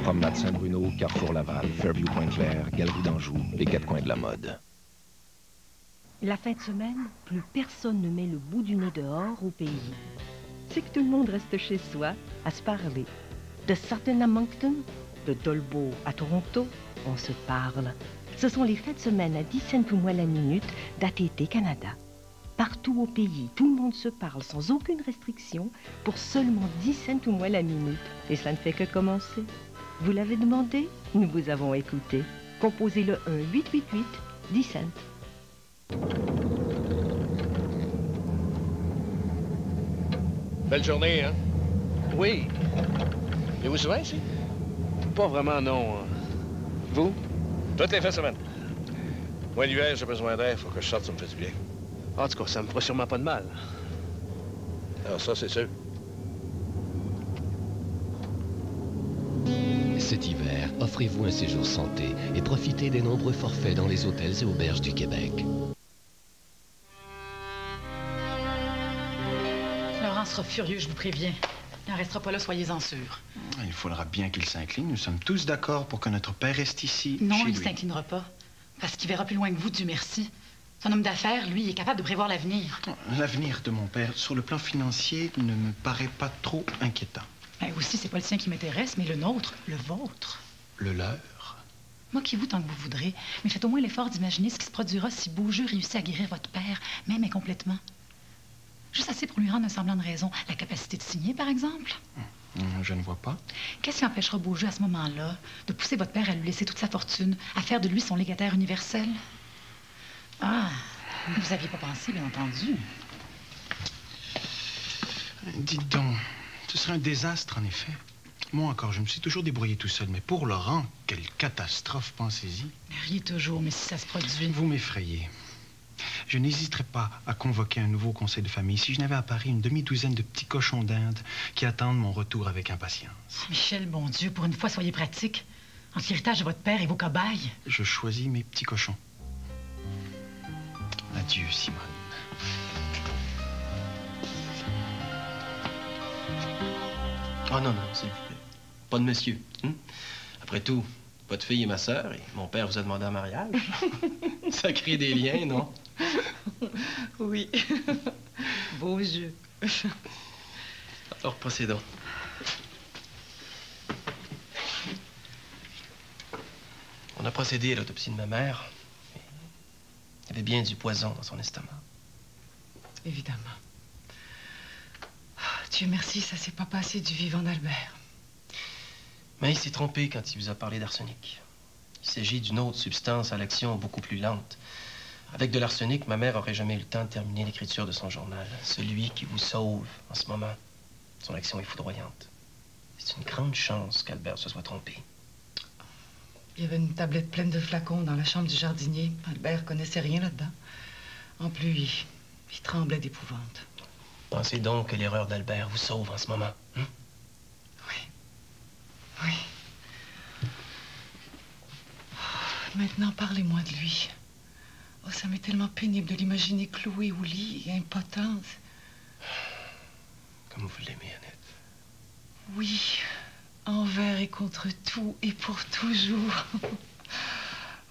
Speaker 5: Promenade Saint-Bruno, Carrefour Laval, Fairview Pointe-Claire, Galerie d'Anjou, les 4 coins de la mode.
Speaker 8: La fin de semaine, plus personne ne met le bout du nez dehors au pays. C'est que tout le monde reste chez soi à se parler. De Sutton à Moncton, de Dolbeau à Toronto, on se parle. Ce sont les fins de semaine à 10 cents ou moins la minute d'ATT Canada. Partout au pays, tout le monde se parle sans aucune restriction pour seulement 10 cents ou moins la minute. Et cela ne fait que commencer. Vous l'avez demandé, nous vous avons écouté. Composez le 1-888-10 cents.
Speaker 21: Belle journée, hein? Oui. Et vous souvent ici? Pas vraiment, non. Vous? Toutes les fins de semaine. Moi, l'hiver, j'ai besoin d'air. Faut que je sorte, ça me fait du bien. En tout cas, ça me fera sûrement pas de mal. Alors ça, c'est sûr.
Speaker 9: Cet hiver, offrez-vous un séjour santé et profitez des nombreux forfaits dans les hôtels et auberges du Québec.
Speaker 15: Laurent sera furieux, je vous préviens. Il n'en restera pas là, soyez-en sûrs.
Speaker 2: Il faudra bien qu'il s'incline. Nous sommes tous d'accord pour que notre père reste ici,
Speaker 15: Non,
Speaker 2: chez
Speaker 15: il ne
Speaker 2: lui.
Speaker 15: s'inclinera pas. Parce qu'il verra plus loin que vous, Dieu merci. C'est un homme d'affaires, lui, il est capable de prévoir l'avenir.
Speaker 2: L'avenir de mon père, sur le plan financier, ne me paraît pas trop inquiétant.
Speaker 15: Ben aussi, c'est pas le sien qui m'intéresse, mais le nôtre, le vôtre.
Speaker 2: Le leur?
Speaker 15: Moquez-vous tant que vous voudrez, mais faites au moins l'effort d'imaginer ce qui se produira si Beaujeu réussit à guérir votre père, même incomplètement. Juste assez pour lui rendre un semblant de raison. La capacité de signer, par exemple.
Speaker 2: Je ne vois pas.
Speaker 15: Qu'est-ce qui empêchera Beaujeu, à ce moment-là, de pousser votre père à lui laisser toute sa fortune, à faire de lui son légataire universel? Ah, vous aviez pas pensé, bien entendu.
Speaker 2: Dites donc, ce serait un désastre, en effet. Moi encore, je me suis toujours débrouillé tout seul, mais pour Laurent, quelle catastrophe, pensez-y.
Speaker 15: Riez toujours, mais si ça se produit...
Speaker 2: Vous m'effrayez. Je n'hésiterai pas à convoquer un nouveau conseil de famille si je n'avais à Paris une demi-douzaine de petits cochons d'Inde qui attendent mon retour avec impatience.
Speaker 15: Michel, bon Dieu, pour une fois, soyez pratique. Entre l'héritage de votre père et vos cobayes.
Speaker 2: Je choisis mes petits cochons. Adieu, Simone.
Speaker 14: Oh non, non, s'il vous plaît. Pas de monsieur. Hein? Après tout, votre fille est ma sœur et mon père vous a demandé en mariage. Ça crée des liens, non?
Speaker 15: Oui. Beau jeu.
Speaker 14: Alors, procédons. On a procédé à l'autopsie de ma mère. Il y avait bien du poison dans son estomac.
Speaker 4: Évidemment. Dieu merci, ça s'est pas passé du vivant d'Albert.
Speaker 14: Mais il s'est trompé quand il vous a parlé d'arsenic. Il s'agit d'une autre substance à l'action beaucoup plus lente. Avec de l'arsenic, ma mère aurait jamais eu le temps de terminer l'écriture de son journal. Celui qui vous sauve en ce moment. Son action est foudroyante. C'est une grande chance qu'Albert se soit trompé.
Speaker 4: Il y avait une tablette pleine de flacons dans la chambre du jardinier. Albert connaissait rien là-dedans. En plus, il tremblait d'épouvante.
Speaker 14: Pensez donc que l'erreur d'Albert vous sauve en ce moment. Hein?
Speaker 4: Oui. Maintenant, parlez-moi de lui. Oh, ça m'est tellement pénible de l'imaginer cloué au lit et impotente.
Speaker 14: Comme vous l'aimez, Annette.
Speaker 4: Oui, envers et contre tout et pour toujours.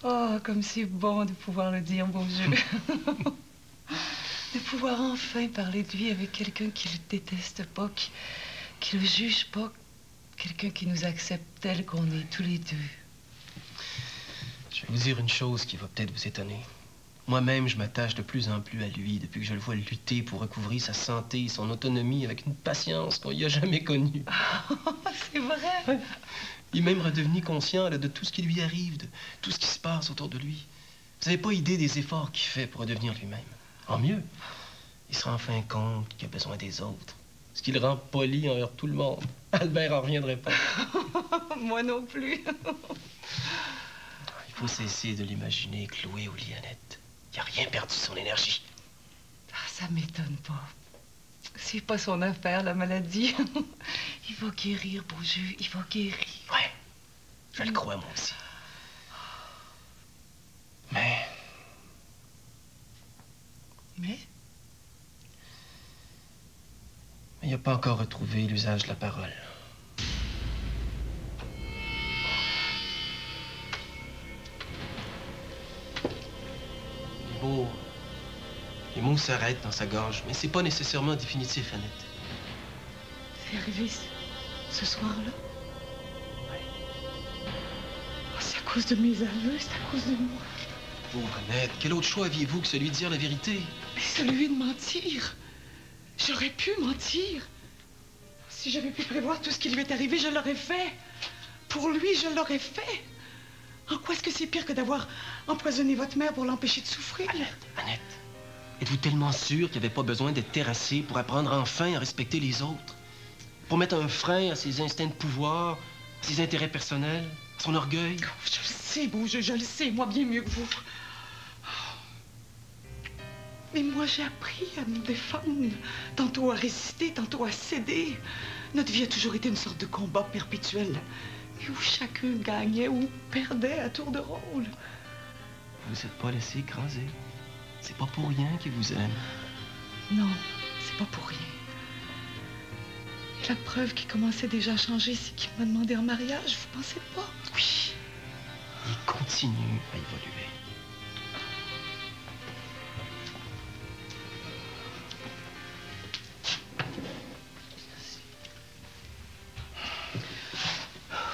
Speaker 4: Oh, comme c'est bon de pouvoir le dire, bon Dieu. De pouvoir enfin parler de lui avec quelqu'un qui le déteste pas, qui le juge pas, quelqu'un qui nous accepte tel qu'on est tous les deux.
Speaker 14: Je vais vous dire une chose qui va peut-être vous étonner. Moi-même, je m'attache de plus en plus à lui depuis que je le vois lutter pour recouvrir sa santé et son autonomie avec une patience qu'on n'y a jamais connue.
Speaker 4: C'est vrai?
Speaker 14: Il est même redevenu conscient là, de tout ce qui lui arrive, de tout ce qui se passe autour de lui. Vous n'avez pas idée des efforts qu'il fait pour redevenir lui-même. En mieux, il se rend enfin compte qu'il a besoin des autres. Ce qui le rend poli envers tout le monde. Albert en reviendrait pas.
Speaker 4: Moi non plus.
Speaker 14: Il faut cesser de l'imaginer cloué au lit, Annette. Il n'a rien perdu son énergie.
Speaker 4: Ça m'étonne pas. C'est pas son affaire, la maladie. Il va guérir, beau Dieu, il va guérir.
Speaker 14: Ouais, je le crois, moi aussi. Mais il n'a pas encore retrouvé l'usage de la parole. Il est beau. Les mots s'arrêtent dans sa gorge, mais c'est pas nécessairement définitif, Annette.
Speaker 4: C'est arrivé ce soir-là?
Speaker 14: Oui.
Speaker 4: Oh, c'est à cause de mes aveux, c'est à cause de moi.
Speaker 14: Pauvre Annette, quel autre choix aviez-vous que celui de dire la vérité?
Speaker 4: Mais celui de mentir. J'aurais pu mentir. Si j'avais pu prévoir tout ce qui lui est arrivé, je l'aurais fait. Pour lui, je l'aurais fait. En quoi est-ce que c'est pire que d'avoir empoisonné votre mère pour l'empêcher de souffrir?
Speaker 14: Annette, êtes-vous tellement sûre qu'il n'y avait pas besoin d'être terrassé pour apprendre enfin à respecter les autres? Pour mettre un frein à ses instincts de pouvoir, à ses intérêts personnels, à son orgueil?
Speaker 4: Oh, je le sais, Beaujeu, je le sais, moi bien mieux que vous. Mais moi, j'ai appris à me défendre, tantôt à résister, tantôt à céder. Notre vie a toujours été une sorte de combat perpétuel, où chacun gagnait ou perdait à tour de rôle.
Speaker 14: Vous vous êtes pas laissé écraser. C'est pas pour rien qu'il vous aime.
Speaker 4: Non, c'est pas pour rien. Et la preuve qu'il commençait déjà à changer, c'est qu'il m'a demandé en mariage, vous pensez pas?
Speaker 14: Oui. Il continue à évoluer.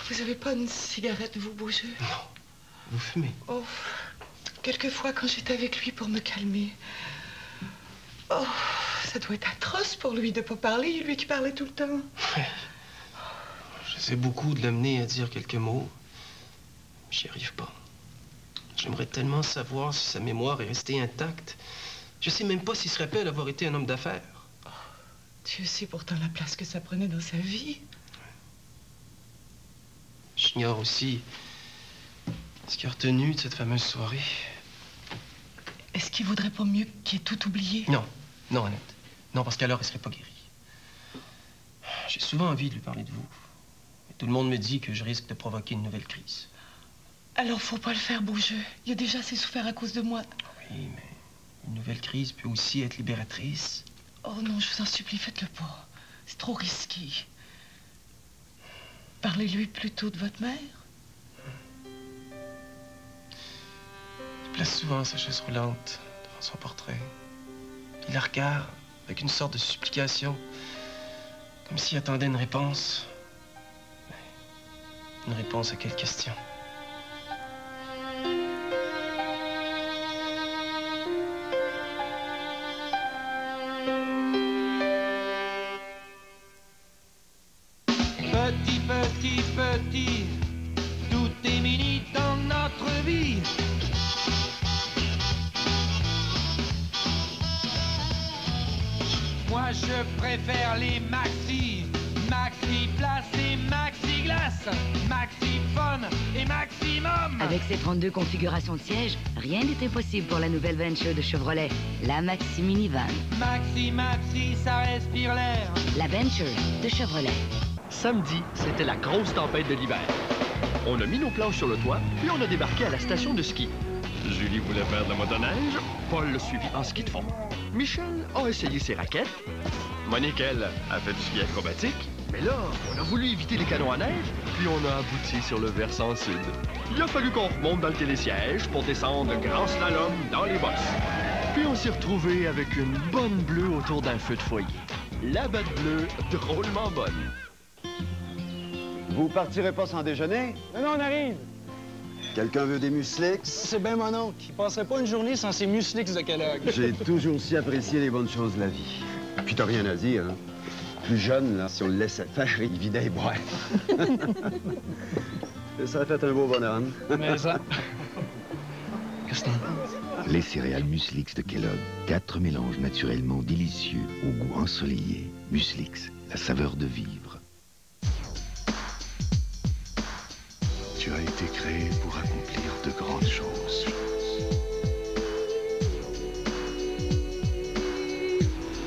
Speaker 4: Vous avez pas une cigarette, vous, Beaujeu?
Speaker 14: Non. Vous fumez?
Speaker 4: Oh, quelquefois, quand j'étais avec lui pour me calmer. Oh, ça doit être atroce pour lui de pas parler, lui qui parlait tout le temps.
Speaker 14: Oui. J'essaie beaucoup de l'amener à dire quelques mots. J'y arrive pas. J'aimerais tellement savoir si sa mémoire est restée intacte. Je sais même pas s'il se rappelle avoir été un homme d'affaires.
Speaker 4: Oh, Dieu sait pourtant la place que ça prenait dans sa vie.
Speaker 14: J'ignore aussi ce qu'il a retenu de cette fameuse soirée.
Speaker 4: Est-ce qu'il vaudrait pas mieux qu'il ait tout oublié?
Speaker 14: Non. Non, Annette. Non, parce qu'alors, il serait pas guéri. J'ai souvent envie de lui parler de vous. Mais tout le monde me dit que je risque de provoquer une nouvelle crise.
Speaker 4: Alors, faut pas le faire, Beaujeu. Il a déjà assez souffert à cause de moi.
Speaker 14: Oui, mais une nouvelle crise peut aussi être libératrice.
Speaker 4: Oh non, je vous en supplie, faites-le pas. C'est trop risqué. Parlez-lui plutôt de votre mère.
Speaker 14: Il place souvent sa chaise roulante devant son portrait. Il la regarde avec une sorte de supplication, comme s'il attendait une réponse. Une réponse à quelle question?
Speaker 6: Petit, petit, petit, tout est mini dans notre vie. Moi je préfère les maxi, maxi place et maxi glace, maxi fun et maximum.
Speaker 7: Avec ses 32 configurations de sièges, rien n'est impossible pour la nouvelle Venture de Chevrolet, la Maxi Minivan.
Speaker 6: Maxi, maxi, ça respire l'air.
Speaker 7: La Venture de Chevrolet.
Speaker 10: Samedi, c'était la grosse tempête de l'hiver. On a mis nos planches sur le toit, puis on a débarqué à la station de ski. Julie voulait faire de la motoneige, Paul l'a suivi en ski de fond. Michel a essayé ses raquettes. Monique, elle, a fait du ski acrobatique. Mais là, on a voulu éviter les canons à neige, puis on a abouti sur le versant sud. Il a fallu qu'on remonte dans le télésiège pour descendre le grand slalom dans les bosses. Puis on s'est retrouvés avec une bonne bleue autour d'un feu de foyer. La batte bleue, drôlement bonne.
Speaker 11: Vous partirez pas sans déjeuner?
Speaker 12: Non, on arrive.
Speaker 11: Quelqu'un veut des muslix?
Speaker 12: C'est bien mon oncle. Il passerait pas une journée sans ses muslix de Kellogg.
Speaker 11: J'ai toujours si apprécié les bonnes choses de la vie. Puis t'as rien à dire, hein? Plus jeune, là, si on le laissait faire, il vidait les boîtes. Ça a fait un beau bonhomme.
Speaker 12: Mais ça...
Speaker 11: Qu'est-ce que t'en penses?
Speaker 16: Les céréales Muslix de Kellogg. 4 mélanges naturellement délicieux au goût ensoleillé. Muslix, la saveur de vivre.
Speaker 17: Tu as été créé pour accomplir de grandes choses.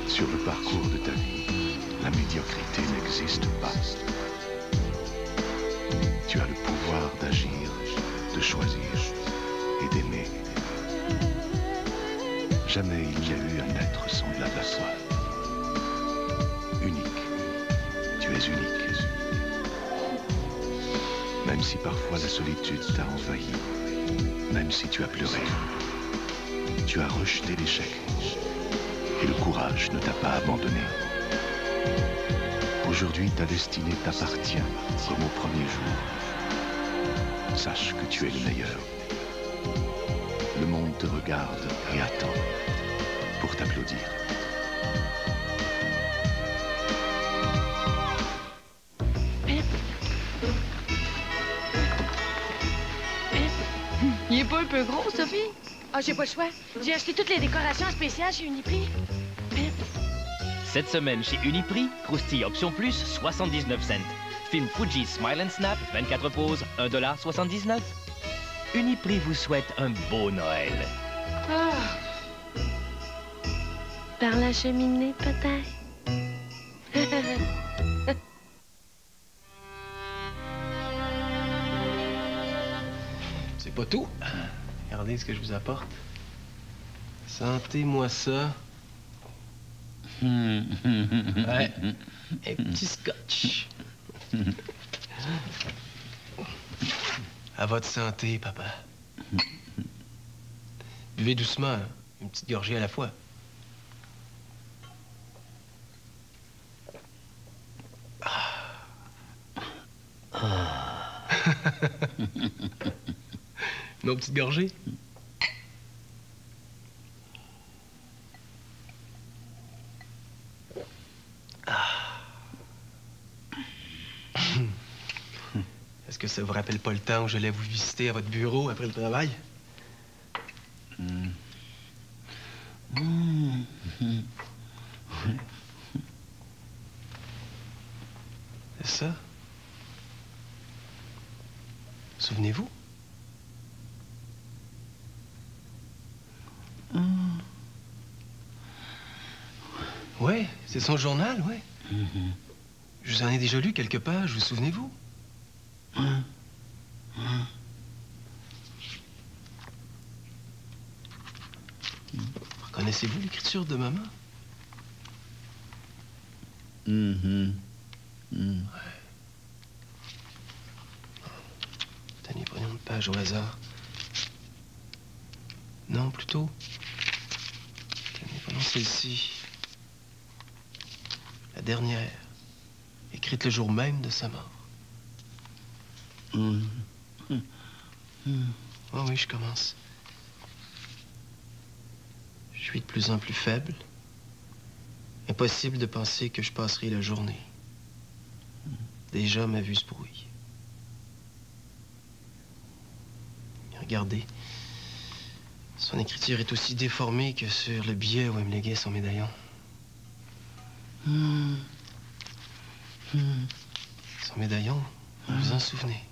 Speaker 17: Sur le parcours de ta vie, la médiocrité n'existe pas. Tu as le pouvoir d'agir, de choisir et d'aimer. Jamais il n'y a eu un être semblable à toi. Unique. Tu es unique. Même si parfois la solitude t'a envahi, même si tu as pleuré, tu as rejeté l'échec et le courage ne t'a pas abandonné. Aujourd'hui, ta destinée t'appartient comme au premier jour. Sache que tu es le meilleur. Le monde te regarde et attend pour t'applaudir.
Speaker 18: Il est pas un peu gros, Sophie?
Speaker 19: Ah, j'ai pas le choix. J'ai acheté toutes les décorations spéciales chez Uniprix.
Speaker 20: Cette semaine chez Uniprix, Croustille Option Plus, 79 cents. Film Fuji Smile and Snap, 24 poses, $1,79. Uniprix vous souhaite un beau Noël.
Speaker 19: Ah. Par la cheminée, peut-être.
Speaker 14: C'est pas tout. Regardez ce que je vous apporte. Sentez-moi ça. Ouais. Un petit scotch. À votre santé, papa. Buvez doucement, hein. Une petite gorgée à la fois. Une autre petite gorgée? Est-ce que ça vous rappelle pas le temps où j'allais vous visiter à votre bureau après le travail? C'est ça? Souvenez-vous? Ouais, c'est son journal, ouais. Je vous en ai déjà lu quelques pages, vous souvenez-vous? Reconnaissez-vous l'écriture de maman? Ouais. Tenez, prenons une page au hasard. Non, plutôt. Tenez, prenons celle-ci. La dernière. Écrite le jour même de sa mort. Oh oui, je commence. Je suis de plus en plus faible. Impossible de penser que je passerai la journée. Déjà, ma vue se brouille. Et regardez. Son écriture est aussi déformée que sur le billet où elle me léguait son médaillon. Son médaillon, vous vous en souvenez?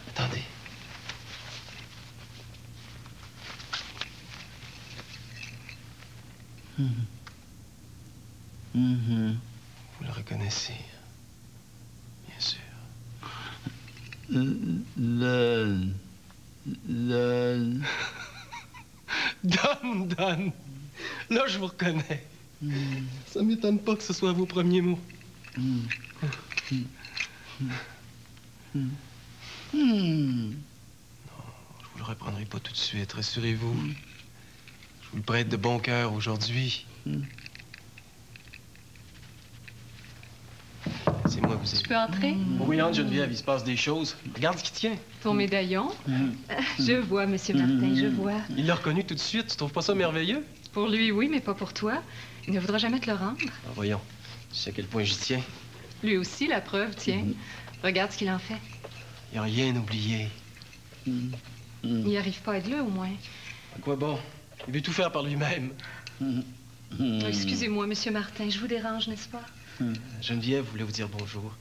Speaker 14: Attendez. Vous le reconnaissez, bien sûr.
Speaker 22: Don.
Speaker 14: Don. Là, je vous reconnais. Ça m'étonne pas que ce soit vos premiers mots. Non, je vous le reprendrai pas tout de suite, rassurez-vous. Je vous le prête de bon cœur aujourd'hui. C'est moi, vous êtes.
Speaker 18: Je peux entrer?
Speaker 14: Oui, entre, Geneviève, il se passe des choses. Regarde ce qui tient.
Speaker 18: Ton médaillon? Je vois, Monsieur Martin, je vois.
Speaker 14: Il l'a reconnu tout de suite. Tu trouves pas ça merveilleux?
Speaker 18: Pour lui, oui, mais pas pour toi. Il ne voudra jamais te le rendre.
Speaker 14: Ah, voyons. Tu sais à quel point j'y tiens.
Speaker 18: Lui aussi, la preuve, tiens. Regarde ce qu'il en fait.
Speaker 14: Il n'a rien oublié.
Speaker 18: Il n'y arrive pas à être là, au moins.
Speaker 14: À quoi bon? Il veut tout faire par lui-même.
Speaker 18: Excusez-moi, Monsieur Martin, je vous dérange, n'est-ce pas?
Speaker 14: Geneviève voulait vous dire bonjour.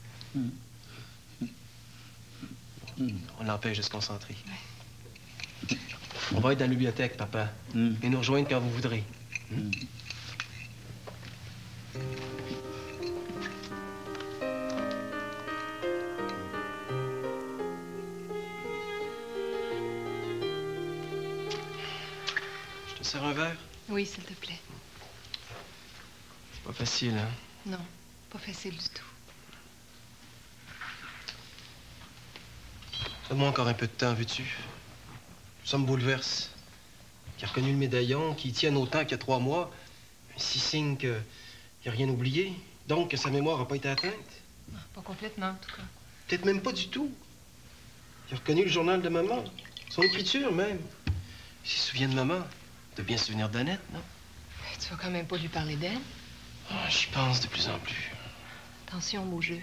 Speaker 14: On l'empêche de se concentrer. On va être dans la bibliothèque, papa. Et nous rejoindre quand vous voudrez. Je te sers un verre?
Speaker 18: Oui, s'il te plaît.
Speaker 14: C'est pas facile, hein?
Speaker 18: Non, pas facile du tout.
Speaker 14: Donne-moi encore un peu de temps, veux-tu? Ça me bouleverse. Qui a reconnu le médaillon, qui y tienne autant qu'il y a 3 mois. Si signe qu'il n'a rien oublié. Donc que sa mémoire n'a pas été atteinte.
Speaker 18: Pas complètement, en tout cas.
Speaker 14: Peut-être même pas du tout. Il a reconnu le journal de maman. Son écriture, même. Il se souvient de maman. De bien se souvenir d'Annette, non?
Speaker 18: Tu vas quand même pas lui parler d'elle.
Speaker 14: Ah, j'y pense de plus en plus.
Speaker 18: Attention, beau jeu.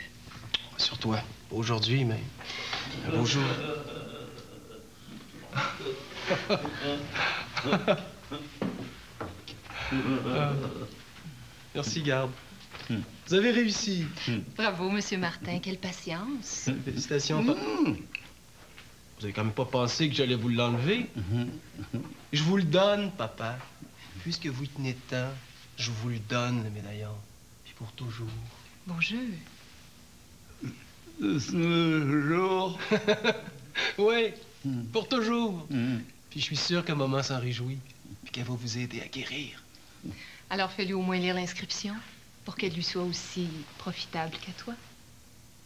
Speaker 14: Sur toi. Aujourd'hui, même. Un beau jour. Merci, garde. Vous avez réussi.
Speaker 18: Bravo, Monsieur Martin. Quelle patience.
Speaker 14: Félicitations, papa. Vous avez quand même pas pensé que j'allais vous l'enlever? Je vous le donne, papa. Puisque vous y tenez tant, je vous le donne, le médaillon. Puis pour toujours.
Speaker 18: Bon jeu.
Speaker 14: Toujours. Oui, pour toujours. Puis je suis sûr que maman s'en réjouit. Puis qu'elle va vous aider à guérir.
Speaker 18: Alors fais-lui au moins lire l'inscription pour qu'elle lui soit aussi profitable qu'à toi.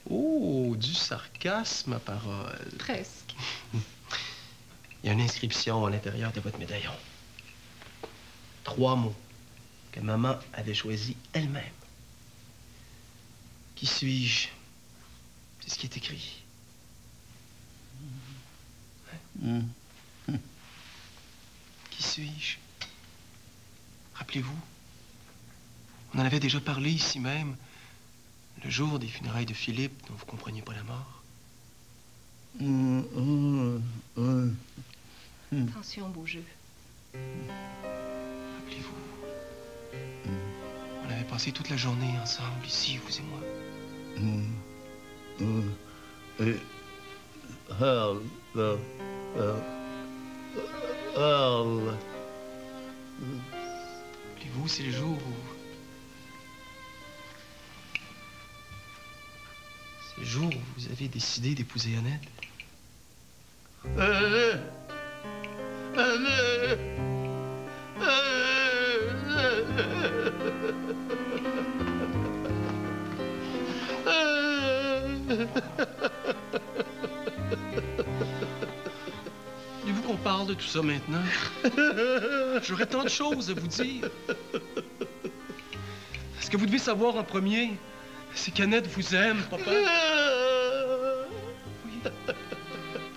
Speaker 14: Oh, du sarcasme, ma parole.
Speaker 18: Presque.
Speaker 14: Il y a une inscription à l'intérieur de votre médaillon. 3 mots que maman avait choisis elle-même. Qui suis-je? C'est ce qui est écrit. Hein? Qui suis-je? Rappelez-vous, on en avait déjà parlé ici même, le jour des funérailles de Philippe, dont vous ne compreniez pas la mort.
Speaker 18: Attention, beau jeu.
Speaker 14: Rappelez-vous, on avait passé toute la journée ensemble, ici, vous et moi. Rappelez-vous, c'est le jour où... C'est le jour où vous avez décidé d'épouser Annette. Voulez-vous qu'on parle de tout ça maintenant? J'aurais tant de choses à vous dire. Ce que vous devez savoir en premier, c'est qu'Annette vous aime, papa. Oui.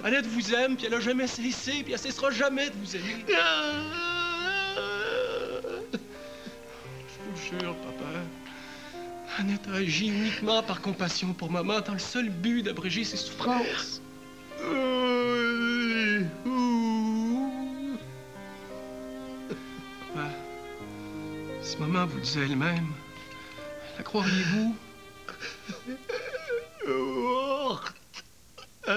Speaker 14: Annette vous aime, puis elle a jamais cessé, puis elle cessera jamais de vous aimer. Je vous jure, papa. Annette a agi uniquement par compassion pour maman, dans le seul but d'abréger ses souffrances. Papa, si maman vous le disait elle-même, la croiriez-vous? Vous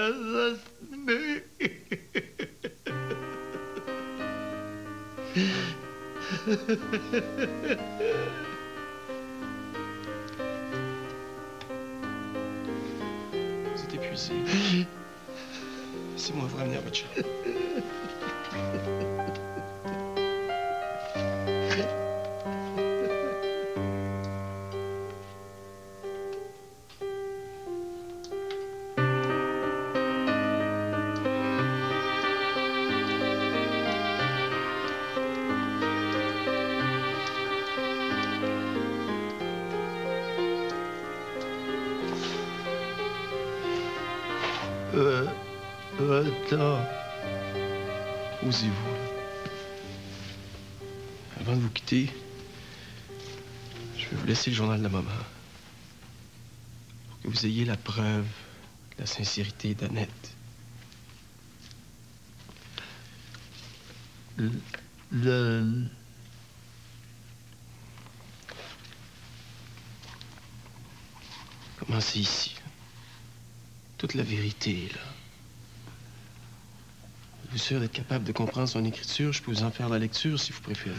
Speaker 14: êtes épuisé. Laissez-moi vous ramener à votre chambre. Attends. Osez-vous, là. Avant de vous quitter, je vais vous laisser le journal de maman. Pour que vous ayez la preuve de la sincérité d'Annette. Commencez ici. Toute la vérité, là. Vous êtes sûr d'être capable de comprendre son écriture? Je peux vous en faire la lecture, si vous préférez.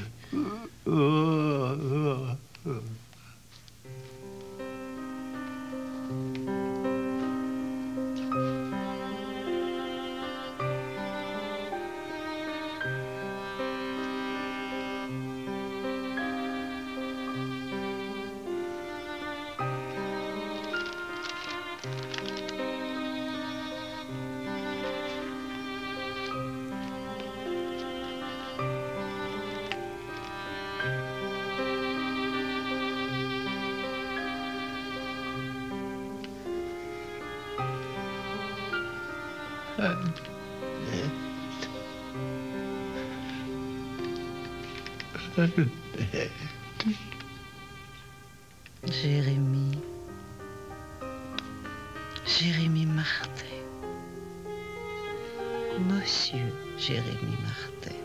Speaker 4: Jérémie. Jérémie Martin. Monsieur Jérémie Martin.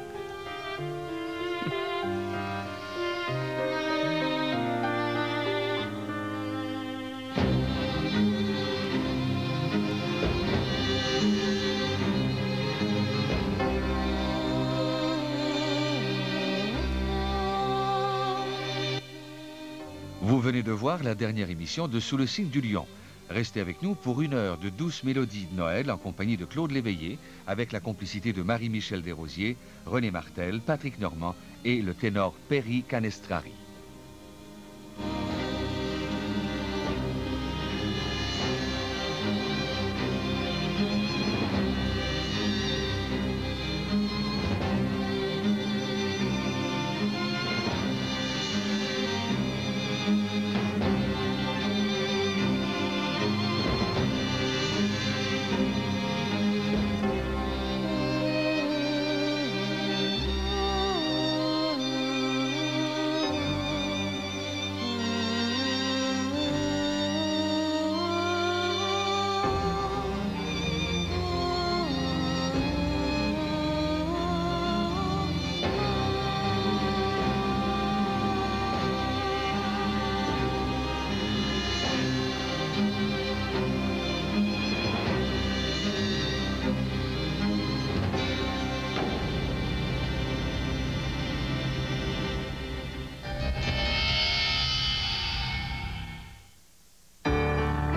Speaker 13: Vous venez de voir la dernière émission de Sous le signe du lion. Restez avec nous pour 1 heure de douces mélodies de Noël en compagnie de Claude Léveillé, avec la complicité de Marie-Michel Desrosiers, René Martel, Patrick Normand et le ténor Perry Canestrari.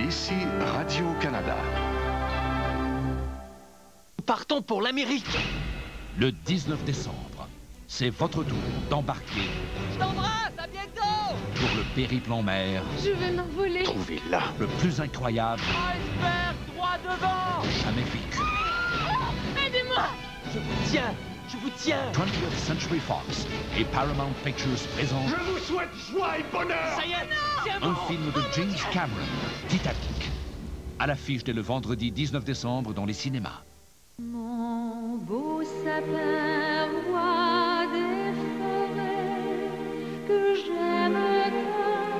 Speaker 17: Ici Radio-Canada.
Speaker 20: Partons pour l'Amérique.
Speaker 22: Le 19 décembre, c'est votre tour d'embarquer
Speaker 20: Je t'embrasse, à bientôt.
Speaker 22: pour le périple en mer.
Speaker 19: Je vais m'envoler.
Speaker 22: Trouvez là le plus incroyable
Speaker 20: Iceberg droit devant.
Speaker 22: jamais vécu.
Speaker 19: Aidez-moi.
Speaker 20: Je vous tiens, je vous tiens.
Speaker 22: 20th Century Fox et Paramount Pictures présentent
Speaker 17: Je vous souhaite joie et bonheur.
Speaker 20: Ça y est, tiens
Speaker 22: un film de James Cameron, Titanic, à l'affiche dès le vendredi 19 décembre dans les cinémas.
Speaker 23: Mon beau sapin roi des forêts que j'aime tant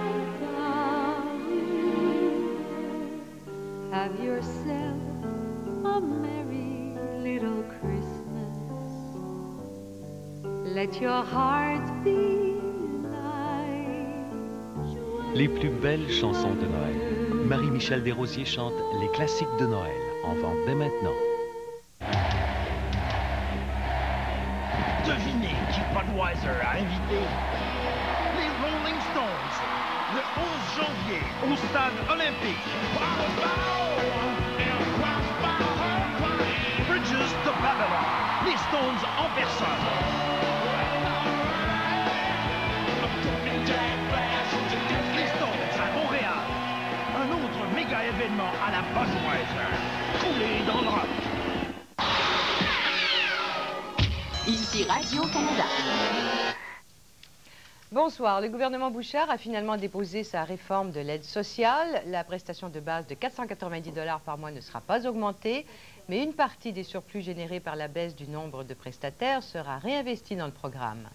Speaker 23: Paris. Have yourself a merry little Christmas. Let your heart be light.
Speaker 24: Les plus belles chansons de Noël. Marie-Michel Desrosiers chante les classiques de Noël, en vente dès maintenant.
Speaker 6: Devinez qui Budweiser a invité? Les Rolling Stones, le 11 janvier, au stade olympique. Bridges de Babylon, les Stones en personne. Les Stones à Montréal, un autre méga événement à la Budweiser. Coulé dans le rock.
Speaker 25: Ici Radio-Canada.
Speaker 26: Bonsoir. Le gouvernement Bouchard a finalement déposé sa réforme de l'aide sociale. La prestation de base de 490 $ par mois ne sera pas augmentée, mais une partie des surplus générés par la baisse du nombre de prestataires sera réinvestie dans le programme.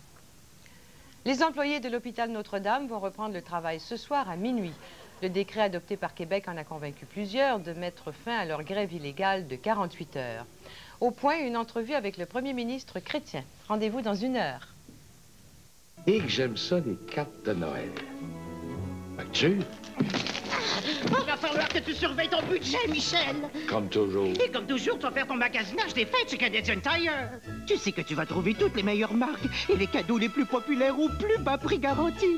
Speaker 26: Les employés de l'hôpital Notre-Dame vont reprendre le travail ce soir à minuit. Le décret adopté par Québec en a convaincu plusieurs de mettre fin à leur grève illégale de 48 heures. Au point, une entrevue avec le premier ministre Chrétien. Rendez-vous dans 1 heure.
Speaker 27: Et que j'aime ça, les cartes de Noël. Facture?
Speaker 28: Il va falloir que tu surveilles ton budget, Michel.
Speaker 27: Comme toujours.
Speaker 28: Et comme toujours, tu vas faire ton magasinage des fêtes chez Canadian Tire. Tu sais que tu vas trouver toutes les meilleures marques et les cadeaux les plus populaires au plus bas prix garanti.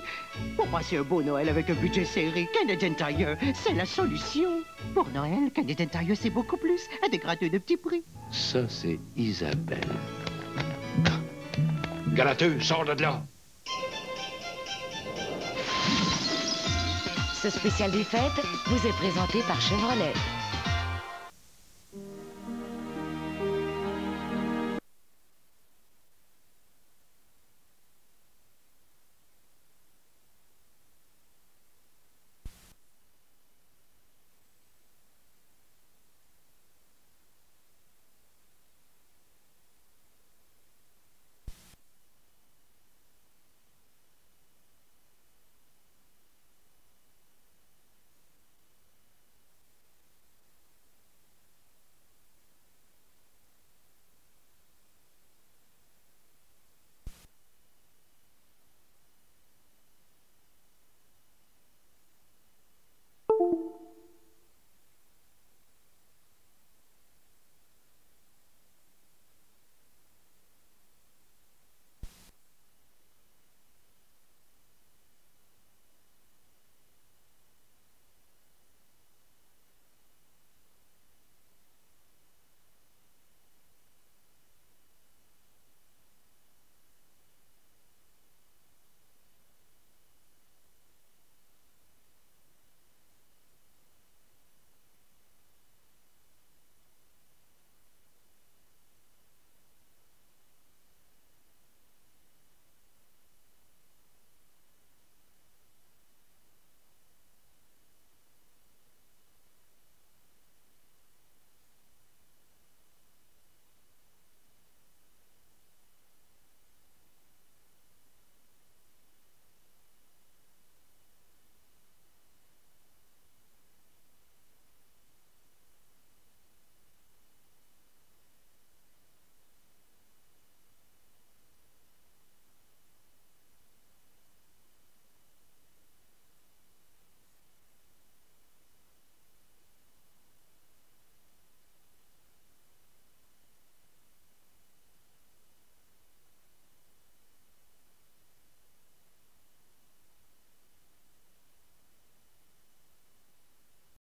Speaker 28: Pour passer un beau Noël avec un budget serré, Canadian Tire, c'est la solution. Pour Noël, Canadian Tire, c'est beaucoup plus à des gratteux de petits prix.
Speaker 27: Ça, c'est Isabelle. Galateux, sors de là.
Speaker 7: Ce spécial des fêtes vous est présenté par Chevrolet.